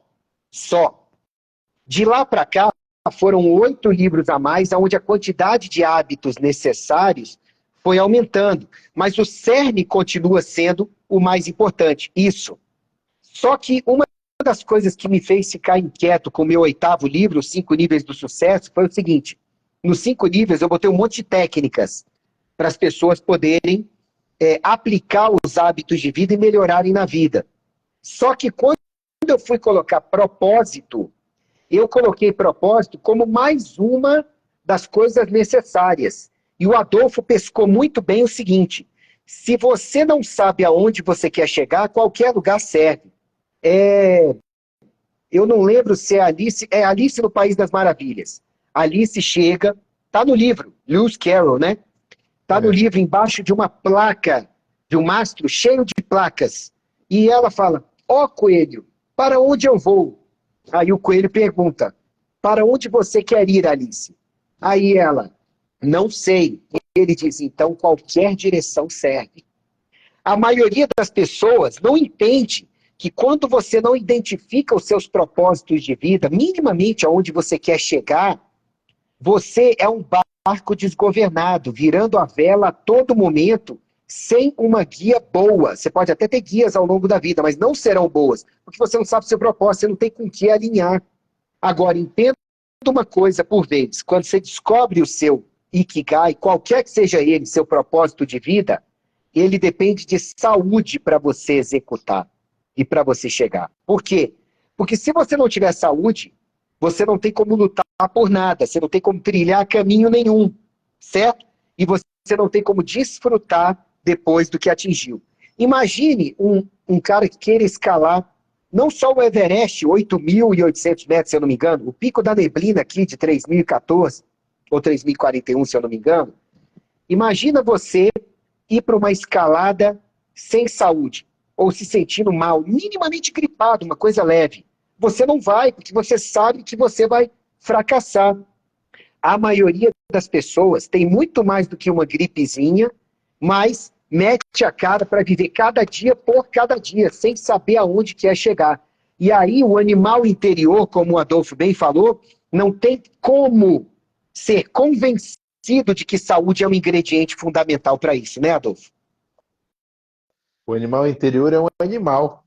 De lá para cá, foram 8 livros a mais, onde a quantidade de hábitos necessários foi aumentando. Mas o cerne continua sendo o mais importante, isso. Só que uma das coisas que me fez ficar inquieto com o meu 8º livro, Os 5 Níveis do Sucesso, foi o seguinte. Nos 5 níveis eu botei um monte de técnicas para as pessoas poderem aplicar os hábitos de vida e melhorarem na vida. Só que quando eu fui colocar propósito, eu coloquei propósito como mais uma das coisas necessárias. E o Adolfo pescou muito bem o seguinte, se você não sabe aonde você quer chegar, qualquer lugar serve. Eu não lembro se é Alice no País das Maravilhas. Alice chega, tá no livro, Lewis Carroll, né? Tá no livro, embaixo de uma placa, de um mastro cheio de placas. E ela fala, coelho, para onde eu vou? Aí o coelho pergunta, para onde você quer ir, Alice? Aí ela, não sei. Ele diz, então qualquer direção serve. A maioria das pessoas não entende que quando você não identifica os seus propósitos de vida, minimamente aonde você quer chegar, você é um barco desgovernado, virando a vela a todo momento, sem uma guia boa. Você pode até ter guias ao longo da vida, mas não serão boas, porque você não sabe o seu propósito, você não tem com que alinhar. Agora, entenda uma coisa por vez. Quando você descobre o seu Ikigai, qualquer que seja ele, seu propósito de vida, ele depende de saúde para você executar e para você chegar. Por quê? Porque se você não tiver saúde, você não tem como lutar por nada, você não tem como trilhar caminho nenhum, certo? E você não tem como desfrutar depois do que atingiu. Imagine um cara que queira escalar não só o Everest, 8.800 metros, se eu não me engano, o Pico da Neblina aqui de 3.014, ou 3.041, se eu não me engano. Imagina você ir para uma escalada sem saúde, ou se sentindo mal, minimamente gripado, uma coisa leve. Você não vai, porque você sabe que você vai fracassar. A maioria das pessoas tem muito mais do que uma gripezinha, mas mete a cara para viver cada dia por cada dia, sem saber aonde quer chegar. E aí o animal interior, como o Adolfo bem falou, não tem como ser convencido de que saúde é um ingrediente fundamental para isso, né, Adolfo? O animal interior é um animal.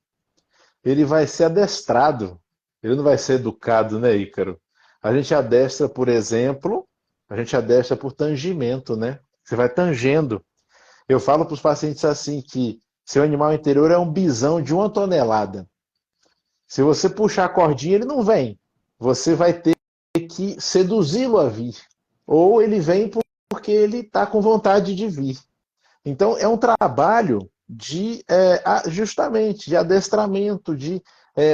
Ele vai ser adestrado. Ele não vai ser educado, né, Ícaro? A gente adestra, por exemplo, a gente adestra por tangimento, né? Você vai tangendo. Eu falo para os pacientes assim que seu animal interior é um bisão de 1 tonelada. Se você puxar a cordinha, ele não vem. Você vai ter que seduzi-lo a vir. Ou ele vem porque ele está com vontade de vir. Então, é um trabalho justamente de adestramento, de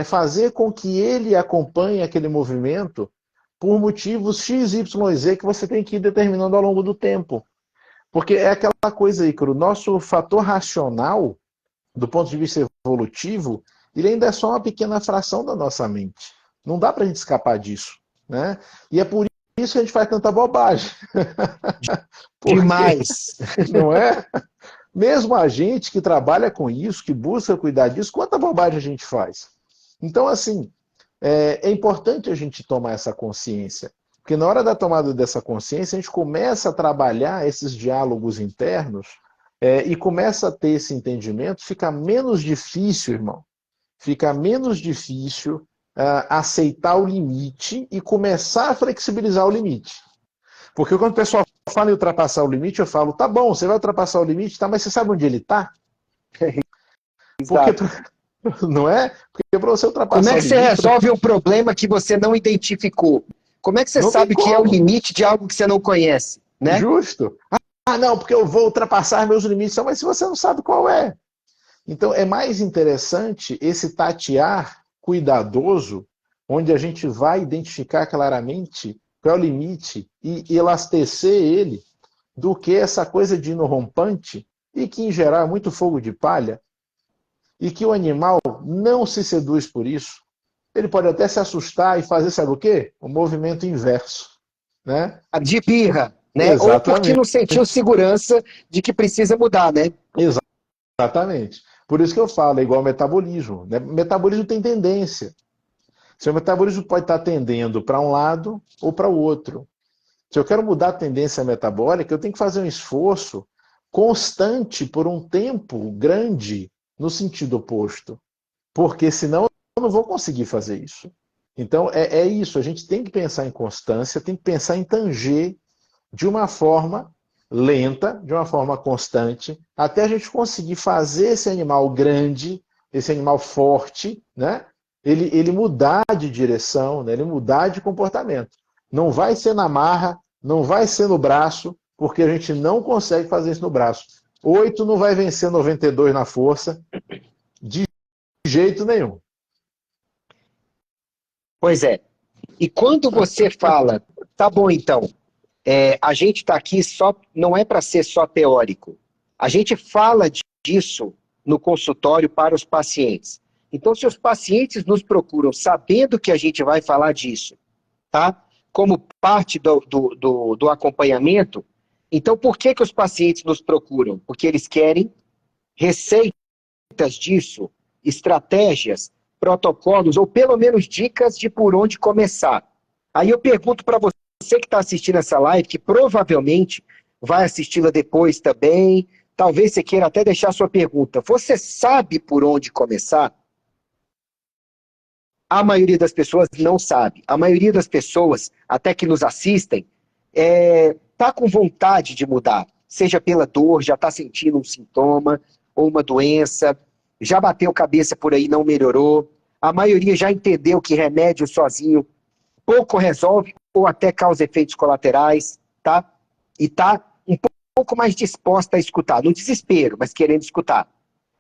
fazer com que ele acompanhe aquele movimento por motivos X, Y, Z que você tem que ir determinando ao longo do tempo. Porque é aquela coisa, Ícaro, o nosso fator racional, do ponto de vista evolutivo, ele ainda é só uma pequena fração da nossa mente. Não dá para a gente escapar disso. Né? E é por isso que a gente faz tanta bobagem. Porque, demais! não é? Mesmo a gente que trabalha com isso, que busca cuidar disso, quanta bobagem a gente faz? Então, assim, é importante a gente tomar essa consciência. Porque na hora da tomada dessa consciência, a gente começa a trabalhar esses diálogos internos e começa a ter esse entendimento, fica menos difícil, irmão. Fica menos difícil aceitar o limite e começar a flexibilizar o limite. Porque quando o pessoal fala em ultrapassar o limite, eu falo, tá bom, você vai ultrapassar o limite, tá, mas você sabe onde ele está? Porque, não é? Porque para você ultrapassar Como é que você limite, resolve um problema que você não identificou? Como é que você sabe que é o limite de algo que você não conhece? Né? Justo. Ah, não, porque eu vou ultrapassar meus limites, mas se você não sabe qual é. Então é mais interessante esse tatear cuidadoso, onde a gente vai identificar claramente qual é o limite e elastecer ele, do que essa coisa de hino rompante, e que em geral é muito fogo de palha, e que o animal não se seduz por isso. Ele pode até se assustar e fazer, sabe o quê? O movimento inverso. Né? De birra, né? Exatamente. Ou porque não sentiu segurança de que precisa mudar, né? Exatamente. Por isso que eu falo, é igual ao metabolismo. Né? Metabolismo tem tendência. Seu metabolismo pode estar tendendo para um lado ou para o outro. Se eu quero mudar a tendência metabólica, eu tenho que fazer um esforço constante por um tempo grande no sentido oposto. Porque senão eu não vou conseguir fazer isso. Então é isso, a gente tem que pensar em constância, tem que pensar em tanger de uma forma lenta, de uma forma constante, até a gente conseguir fazer esse animal grande, esse animal forte, né? Ele mudar de direção, né? Ele mudar de comportamento. Não vai ser na marra, não vai ser no braço, porque a gente não consegue fazer isso no braço. 8 não vai vencer 92 na força, de jeito nenhum. Pois é. E quando você fala, tá bom então, a gente está aqui só, não é para ser só teórico. A gente fala disso no consultório para os pacientes. Então, se os pacientes nos procuram sabendo que a gente vai falar disso, tá? Como parte do acompanhamento, então por que os pacientes nos procuram? Porque eles querem receitas disso, estratégias, protocolos, ou pelo menos dicas de por onde começar. Aí eu pergunto para você que está assistindo essa live, que provavelmente vai assisti-la depois também, talvez você queira até deixar sua pergunta. Você sabe por onde começar? A maioria das pessoas não sabe. A maioria das pessoas, até que nos assistem, tá com vontade de mudar. Seja pela dor, já está sentindo um sintoma ou uma doença, já bateu cabeça por aí, não melhorou. A maioria já entendeu que remédio sozinho pouco resolve ou até causa efeitos colaterais, tá? E tá um pouco mais disposta a escutar, no desespero, mas querendo escutar.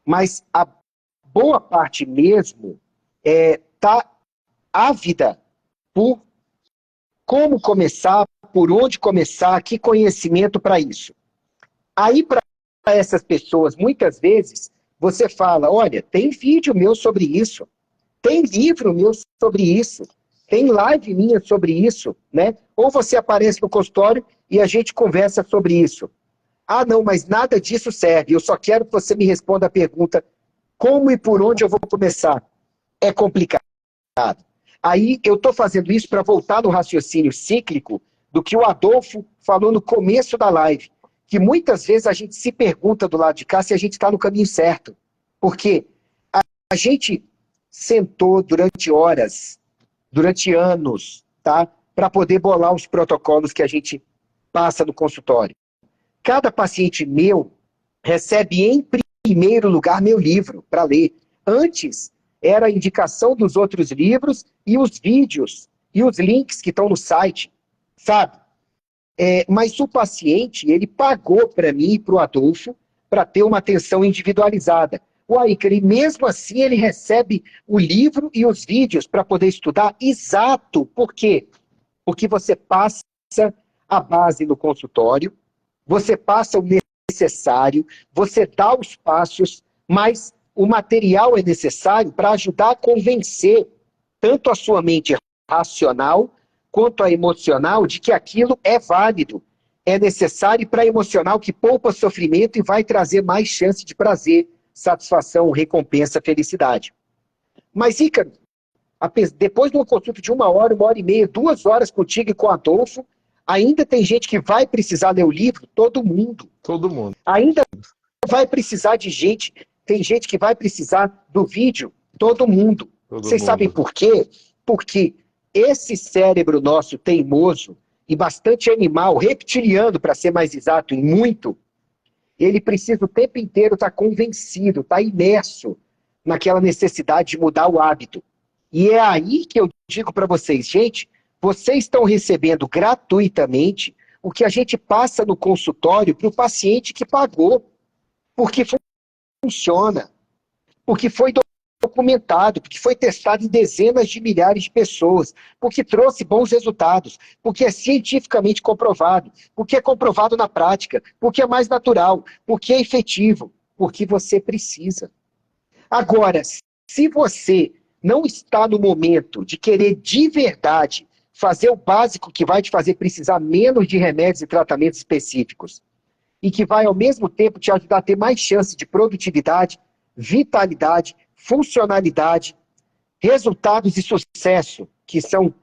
Mas a boa parte mesmo tá ávida por como começar, por onde começar, que conhecimento para isso. Aí, para essas pessoas, muitas vezes, você fala, olha, tem vídeo meu sobre isso, tem livro meu sobre isso, tem live minha sobre isso, né? Ou você aparece no consultório e a gente conversa sobre isso. Ah, não, mas nada disso serve. Eu só quero que você me responda a pergunta, como e por onde eu vou começar? É complicado. Aí eu estou fazendo isso para voltar no raciocínio cíclico do que o Adolfo falou no começo da live, que muitas vezes a gente se pergunta do lado de cá se a gente está no caminho certo. Porque a gente sentou durante horas, durante anos, tá? Para poder bolar os protocolos que a gente passa no consultório. Cada paciente meu recebe em primeiro lugar meu livro para ler. Antes era a indicação dos outros livros e os vídeos e os links que estão no site, sabe? Mas o paciente, ele pagou para mim e para o Adolfo para ter uma atenção individualizada. O Ícaro, e mesmo assim ele recebe o livro e os vídeos para poder estudar. Exato. Por quê? Porque você passa a base no consultório, você passa o necessário, você dá os passos, mas o material é necessário para ajudar a convencer tanto a sua mente racional quanto a emocional de que aquilo é válido, é necessário para a emocional que poupa sofrimento e vai trazer mais chance de prazer, satisfação, recompensa, felicidade. Mas, Ícaro, depois de uma consulta de 1 hora, 1 hora e meia, 2 horas contigo e com o Adolfo, ainda tem gente que vai precisar ler o livro? Todo mundo. Todo mundo. Ainda vai precisar de gente, tem gente que vai precisar do vídeo? Todo mundo. Vocês sabem por quê? Porque esse cérebro nosso teimoso e bastante animal, reptiliano, para ser mais exato, em muito, ele precisa o tempo inteiro estar convencido, estar imerso naquela necessidade de mudar o hábito. E é aí que eu digo para vocês, gente, vocês estão recebendo gratuitamente o que a gente passa no consultório para o paciente que pagou, porque funciona, porque foi documentado, porque foi testado em dezenas de milhares de pessoas, porque trouxe bons resultados, porque é cientificamente comprovado, porque é comprovado na prática, porque é mais natural, porque é efetivo, porque você precisa. Agora, se você não está no momento de querer de verdade fazer o básico que vai te fazer precisar menos de remédios e tratamentos específicos, e que vai, ao mesmo tempo, te ajudar a ter mais chance de produtividade, vitalidade, funcionalidade, resultados e sucesso, que são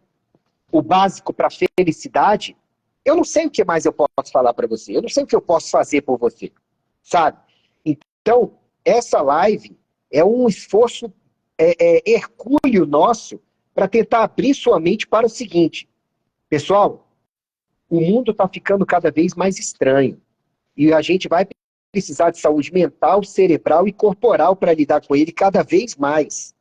o básico para a felicidade, eu não sei o que mais eu posso falar para você, eu não sei o que eu posso fazer por você, sabe? Então, essa live é um esforço hercúleo nosso para tentar abrir sua mente para o seguinte, pessoal, o mundo está ficando cada vez mais estranho, e a gente vai precisar de saúde mental, cerebral e corporal para lidar com ele cada vez mais.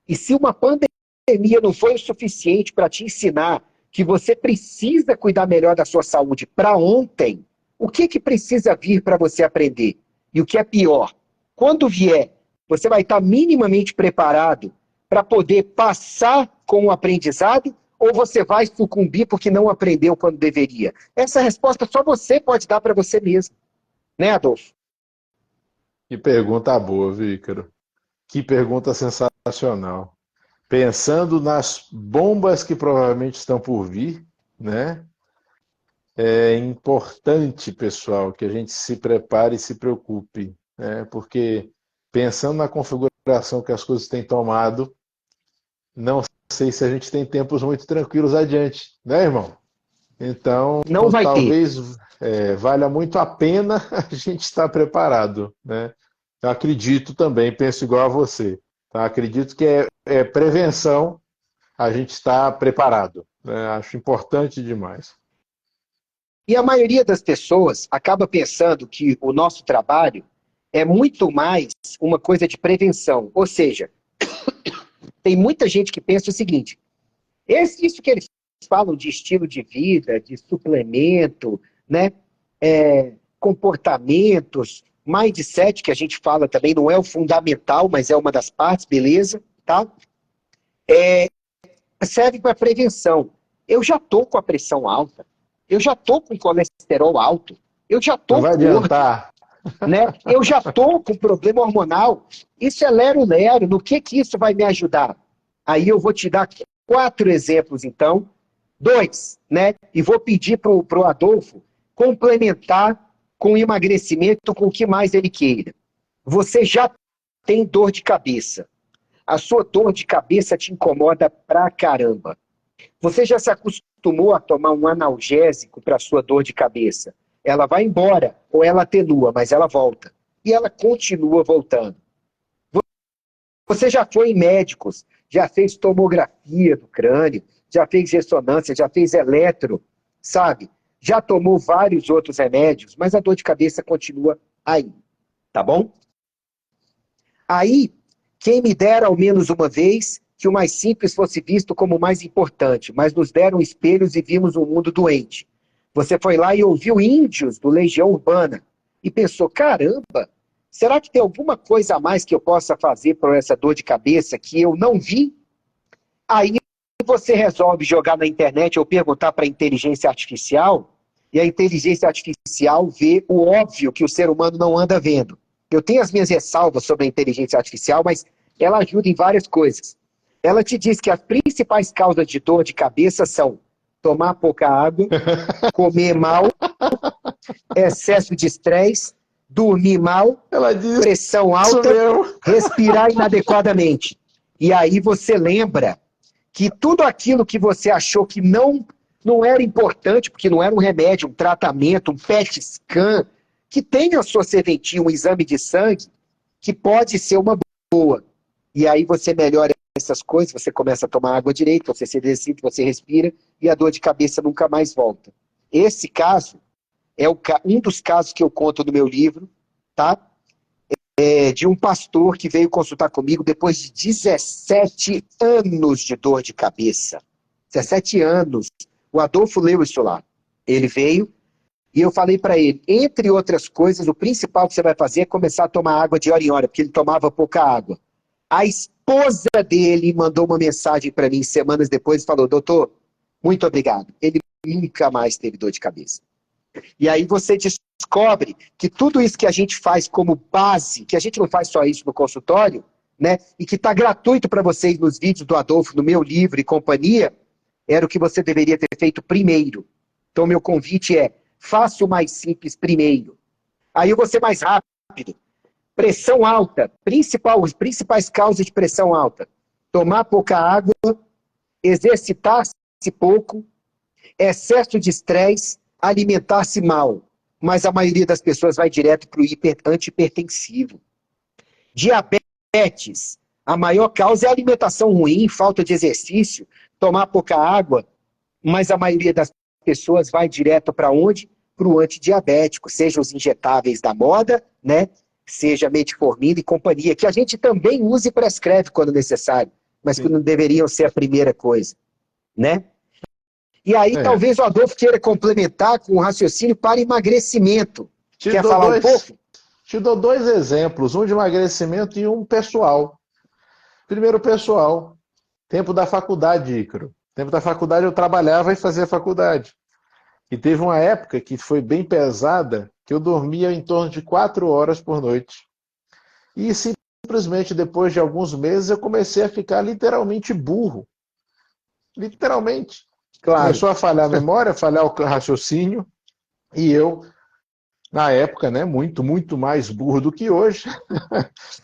E se uma pandemia não foi o suficiente para te ensinar que você precisa cuidar melhor da sua saúde para ontem, o que precisa vir para você aprender? E o que é pior, quando vier, você vai estar minimamente preparado para poder passar com o aprendizado ou você vai sucumbir porque não aprendeu quando deveria? Essa resposta só você pode dar para você mesmo. Né, Adolfo? Que pergunta boa, viu, Ícaro? Que pergunta sensacional. Pensando nas bombas que provavelmente estão por vir, né? É importante, pessoal, que a gente se prepare e se preocupe, né? Porque pensando na configuração que as coisas têm tomado, não sei se a gente tem tempos muito tranquilos adiante, né, irmão? Então, não vai ter. valha muito a pena a gente estar preparado, né? Eu acredito também, penso igual a você. Tá? Acredito que é prevenção a gente estar preparado, né? Acho importante demais. E a maioria das pessoas acaba pensando que o nosso trabalho é muito mais uma coisa de prevenção. Ou seja, tem muita gente que pensa o seguinte: isso que eles falam de estilo de vida, de suplemento, né? Comportamentos, mindset, que a gente fala também, não é o fundamental, mas é uma das partes, beleza, tá? Serve para prevenção. Eu já tô com a pressão alta, eu já tô com colesterol alto, eu já Não tô vai gordo, adiantar. né? Eu já tô com problema hormonal. Isso é lero-lero. No que isso vai me ajudar? Aí eu vou te dar 4 exemplos, então. 2, né? E vou pedir pro Adolfo complementar com o emagrecimento com o que mais ele queira. Você já tem dor de cabeça. A sua dor de cabeça te incomoda pra caramba. Você já se acostumou a tomar um analgésico para sua dor de cabeça? Ela vai embora, ou ela atenua, mas ela volta. E ela continua voltando. Você já foi em médicos, já fez tomografia do crânio, já fez ressonância, já fez eletro, sabe? Já tomou vários outros remédios, mas a dor de cabeça continua aí, tá bom? Aí, quem me dera ao menos uma vez que o mais simples fosse visto como o mais importante, mas nos deram espelhos e vimos um mundo doente. Você foi lá e ouviu índios do Legião Urbana e pensou, caramba, será que tem alguma coisa a mais que eu possa fazer por essa dor de cabeça que eu não vi? Aí você resolve jogar na internet ou perguntar para a inteligência artificial, e a inteligência artificial vê o óbvio que o ser humano não anda vendo. Eu tenho as minhas ressalvas sobre a inteligência artificial, mas ela ajuda em várias coisas. Ela te diz que as principais causas de dor de cabeça são tomar pouca água, comer mal, excesso de estresse, dormir mal, Ela disse pressão isso alta, mesmo. respirar inadequadamente. E aí você lembra que tudo aquilo que você achou que não era importante, porque não era um remédio, um tratamento, um PET scan, que tem a sua serventia, um exame de sangue, que pode ser uma boa. E aí você melhora essas coisas, você começa a tomar água direito, você se exercita, você respira, e a dor de cabeça nunca mais volta. Esse caso é um dos casos que eu conto no meu livro, tá? De um pastor que veio consultar comigo depois de 17 anos de dor de cabeça. 17 anos. O Adolfo leu isso lá. Ele veio e eu falei para ele, entre outras coisas, o principal que você vai fazer é começar a tomar água de hora em hora, porque ele tomava pouca água. A esposa dele mandou uma mensagem para mim semanas depois e falou, doutor, muito obrigado. Ele nunca mais teve dor de cabeça. E aí você descobre que tudo isso que a gente faz como base, que a gente não faz só isso no consultório, né? E que está gratuito para vocês nos vídeos do Adolfo, no meu livro e companhia, era o que você deveria ter feito primeiro. Então, meu convite é, faça o mais simples primeiro. Aí eu vou ser mais rápido. Pressão alta, as principais causas de pressão alta. Tomar pouca água, exercitar-se pouco, excesso de estresse, alimentar-se mal. Mas a maioria das pessoas vai direto para o antihipertensivo. Diabetes, a maior causa é a alimentação ruim, falta de exercício, tomar pouca água, mas a maioria das pessoas vai direto para onde? Para o antidiabético, seja os injetáveis da moda, né? Seja metformina e companhia, que a gente também usa e prescreve quando necessário, mas que Sim. não deveriam ser a primeira coisa, né? E aí talvez o Adolfo queira complementar com um raciocínio para emagrecimento. Te Quer dou falar um dois, pouco? te dou dois exemplos, um de emagrecimento e um pessoal. Primeiro, pessoal. Tempo da faculdade, Ícaro. Tempo da faculdade eu trabalhava e fazia faculdade. E teve uma época que foi bem pesada, que eu dormia em torno de 4 horas por noite. E simplesmente depois de alguns meses eu comecei a ficar literalmente burro. Literalmente. Claro. Começou a falhar a memória, falhar o raciocínio, e eu, na época, né, muito mais burro do que hoje,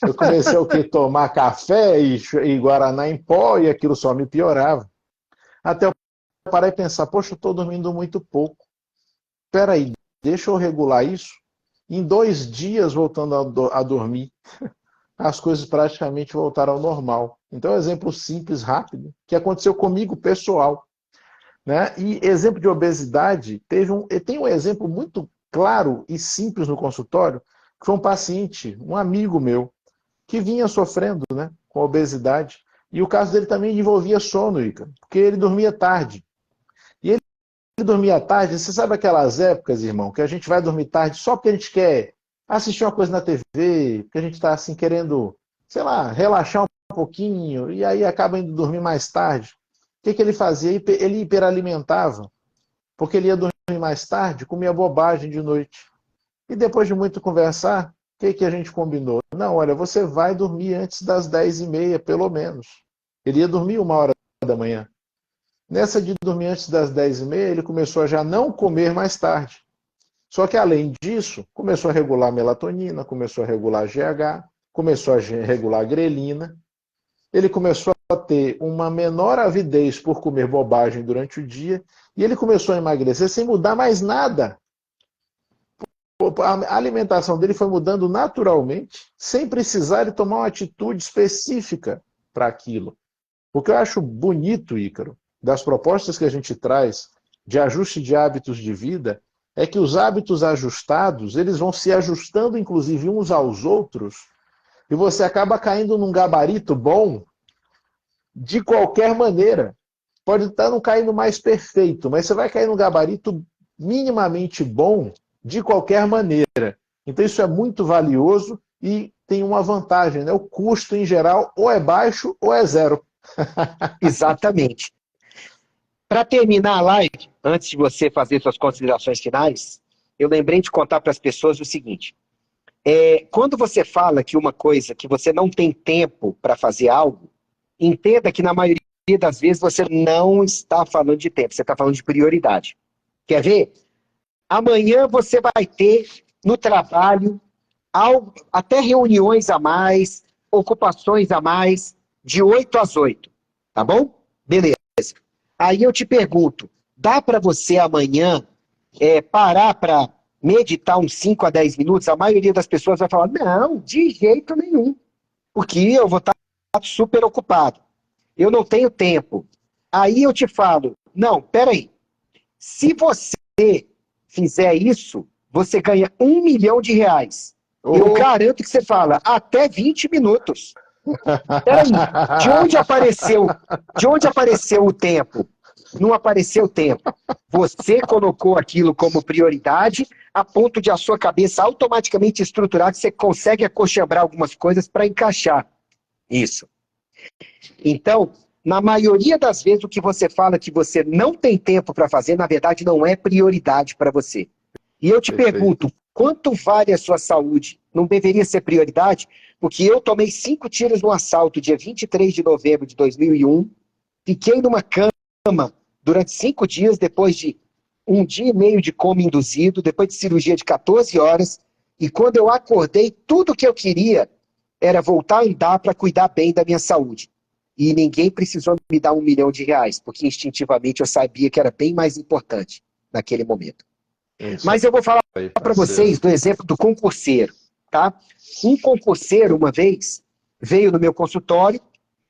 eu comecei a o quê? Tomar café e guaraná em pó, e aquilo só me piorava. Até eu parar e pensar, poxa, eu estou dormindo muito pouco. Espera aí, deixa eu regular isso. Em 2 dias, voltando a dormir, as coisas praticamente voltaram ao normal. Então, é um exemplo simples, rápido, que aconteceu comigo, pessoal. Né? E exemplo de obesidade, tem um exemplo muito claro e simples no consultório, que foi um paciente, um amigo meu, que vinha sofrendo, né, com obesidade, e o caso dele também envolvia sono, Ícaro, porque ele dormia tarde. E ele dormia tarde, você sabe aquelas épocas, irmão, que a gente vai dormir tarde só porque a gente quer assistir uma coisa na TV, porque a gente está assim querendo, sei lá, relaxar um pouquinho, e aí acaba indo dormir mais tarde. O que ele fazia? Ele hiperalimentava, porque ele ia dormir mais tarde, comia bobagem de noite. E depois de muito conversar, o que a gente combinou? Não, olha, você vai dormir antes das 10h30, pelo menos. Ele ia dormir 1h da manhã. Nessa de dormir antes das 10h30, ele começou a já não comer mais tarde. Só que, além disso, começou a regular a melatonina, começou a regular a GH, começou a regular a grelina. Ele começou a ter uma menor avidez por comer bobagem durante o dia e ele começou a emagrecer sem mudar mais nada. A alimentação dele foi mudando naturalmente, sem precisar ele tomar uma atitude específica para aquilo. O que eu acho bonito, Ícaro, das propostas que a gente traz de ajuste de hábitos de vida, é que os hábitos ajustados, eles vão se ajustando inclusive uns aos outros, e você acaba caindo num gabarito bom de qualquer maneira. Pode estar não caindo mais perfeito, mas você vai cair num gabarito minimamente bom de qualquer maneira. Então isso é muito valioso e tem uma vantagem, né? O custo em geral ou é baixo ou é zero. Exatamente. Para terminar a live, antes de você fazer suas considerações finais, eu lembrei de contar para as pessoas o seguinte. Quando você fala que uma coisa, que você não tem tempo para fazer algo, entenda que na maioria das vezes você não está falando de tempo, você está falando de prioridade. Quer ver? Amanhã você vai ter no trabalho até reuniões a mais, ocupações a mais, de 8 às 8. Tá bom? Beleza. Aí eu te pergunto, dá para você amanhã parar para meditar uns 5 a 10 minutos? A maioria das pessoas vai falar, não, de jeito nenhum, porque eu vou estar super ocupado. Eu não tenho tempo. Aí eu te falo, não, peraí, se você fizer isso, você ganha R$ 1 milhão. Eu garanto que você fala, até 20 minutos. Peraí, de onde apareceu o tempo? Não apareceu tempo. Você colocou aquilo como prioridade a ponto de a sua cabeça automaticamente estruturar que você consegue acochambrar algumas coisas para encaixar isso. Então, na maioria das vezes, o que você fala que você não tem tempo para fazer, na verdade, não é prioridade para você. E eu te pergunto, quanto vale a sua saúde? Não deveria ser prioridade? Porque eu tomei 5 tiros no assalto, dia 23 de novembro de 2001, fiquei numa cama durante 5 dias, depois de 1 dia e meio de coma induzido, depois de cirurgia de 14 horas, e quando eu acordei, tudo que eu queria era voltar a andar para cuidar bem da minha saúde. E ninguém precisou me dar R$ 1 milhão, porque instintivamente eu sabia que era bem mais importante naquele momento. Mas eu vou falar para vocês do exemplo do concurseiro. Tá? Um concurseiro, uma vez, veio no meu consultório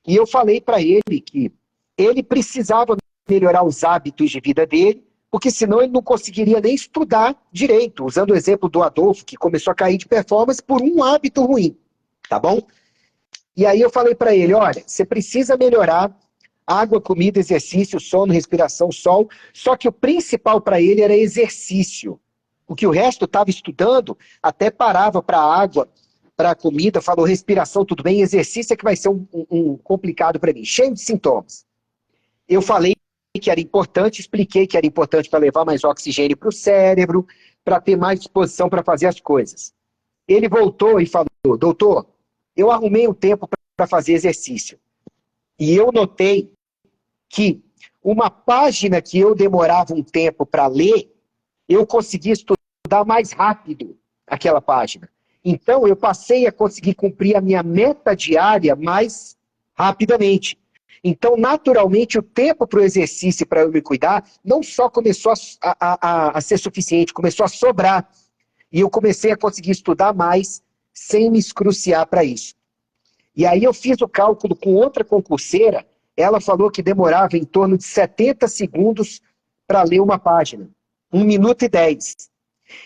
e eu falei para ele que ele precisava melhorar os hábitos de vida dele, porque senão ele não conseguiria nem estudar direito, usando o exemplo do Adolfo, que começou a cair de performance por um hábito ruim. Tá bom? E aí eu falei para ele, olha, você precisa melhorar água, comida, exercício, sono, respiração, sol, só que o principal para ele era exercício. O que o resto estava estudando, até parava para água, para comida, falou respiração, tudo bem, exercício é que vai ser um complicado para mim, cheio de sintomas. Eu falei que era importante, expliquei que era importante para levar mais oxigênio para o cérebro, para ter mais disposição para fazer as coisas. Ele voltou e falou, doutor, eu arrumei um tempo para fazer exercício. E eu notei que uma página que eu demorava um tempo para ler, eu conseguia estudar mais rápido aquela página. Então, eu passei a conseguir cumprir a minha meta diária mais rapidamente. Então, naturalmente, o tempo para o exercício, para eu me cuidar, não só começou a ser suficiente, começou a sobrar. E eu comecei a conseguir estudar mais sem me escruciar para isso. E aí eu fiz o cálculo com outra concurseira, ela falou que demorava em torno de 70 segundos para ler uma página. 1 minuto e 10.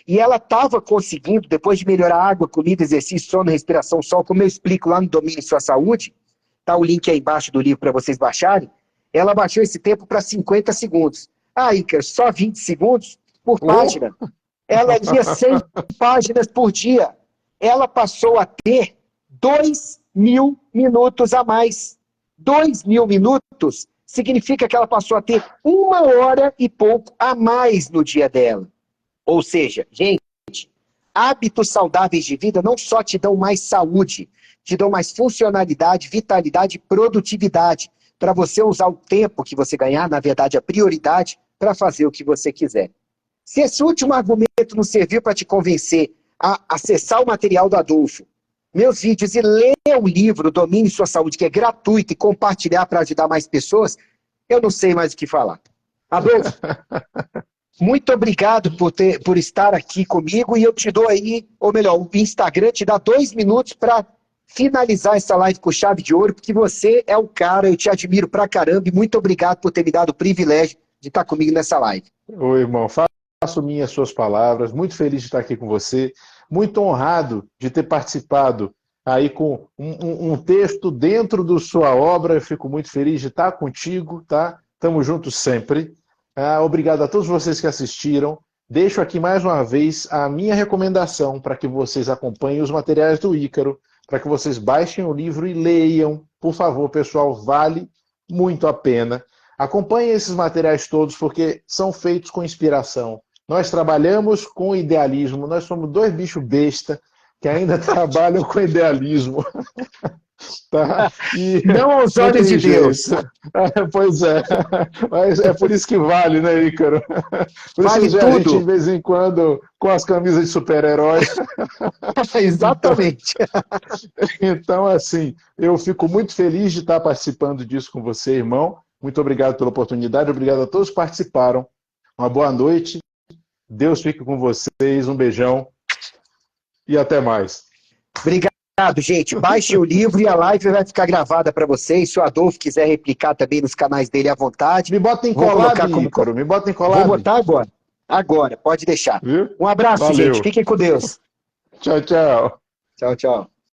E ela estava conseguindo, depois de melhorar água, comida, exercício, sono, respiração, sol, como eu explico lá no Domine Sua Saúde, tá o link aí embaixo do livro para vocês baixarem, ela baixou esse tempo para 50 segundos. Ah, Ícaro, só 20 segundos por página. Ela lia 100 páginas por dia. Ela passou a ter 2.000 minutos a mais. 2.000 minutos significa que ela passou a ter 1 hora e pouco a mais no dia dela. Ou seja, gente, hábitos saudáveis de vida não só te dão mais saúde, te dão mais funcionalidade, vitalidade e produtividade para você usar o tempo que você ganhar, na verdade a prioridade, para fazer o que você quiser. Se esse último argumento não serviu para te convencer a acessar o material do Adolfo, meus vídeos e ler o livro Domine Sua Saúde, que é gratuito, e compartilhar para ajudar mais pessoas, eu não sei mais o que falar. Adolfo, muito obrigado por estar aqui comigo, e eu te dou aí, ou melhor, o Instagram te dá 2 minutos para finalizar essa live com chave de ouro, porque você é o cara, eu te admiro pra caramba, e muito obrigado por ter me dado o privilégio de estar comigo nessa live. Ô, irmão, faço minhas suas palavras, muito feliz de estar aqui com você, muito honrado de ter participado aí com um texto dentro da sua obra, eu fico muito feliz de estar contigo, tá? Tamo juntos sempre. Obrigado a todos vocês que assistiram. Deixo aqui mais uma vez a minha recomendação para que vocês acompanhem os materiais do Ícaro, para que vocês baixem o livro e leiam. Por favor, pessoal, vale muito a pena. Acompanhem esses materiais todos, porque são feitos com inspiração. Nós trabalhamos com idealismo, nós somos 2 bichos besta que ainda trabalham com idealismo. Tá? E não aos olhos de Deus. Pois é, mas é por isso que vale, né, Ícaro? Por vale isso que tudo. A gente, de vez em quando, com as camisas de super-herói. Exatamente. Então, assim, eu fico muito feliz de estar participando disso com você, irmão. Muito obrigado pela oportunidade, obrigado a todos que participaram. Uma boa noite, Deus fique com vocês, um beijão e até mais. Obrigado, gente. Baixe o livro e a live vai ficar gravada para vocês. Se o Adolfo quiser replicar também nos canais dele à vontade. Me bota em collab, Ícaro. Me bota em collab. Vou botar agora. Agora, pode deixar. Viu? Um abraço, Valeu. gente. Fiquem com Deus. Tchau, tchau. Tchau, tchau.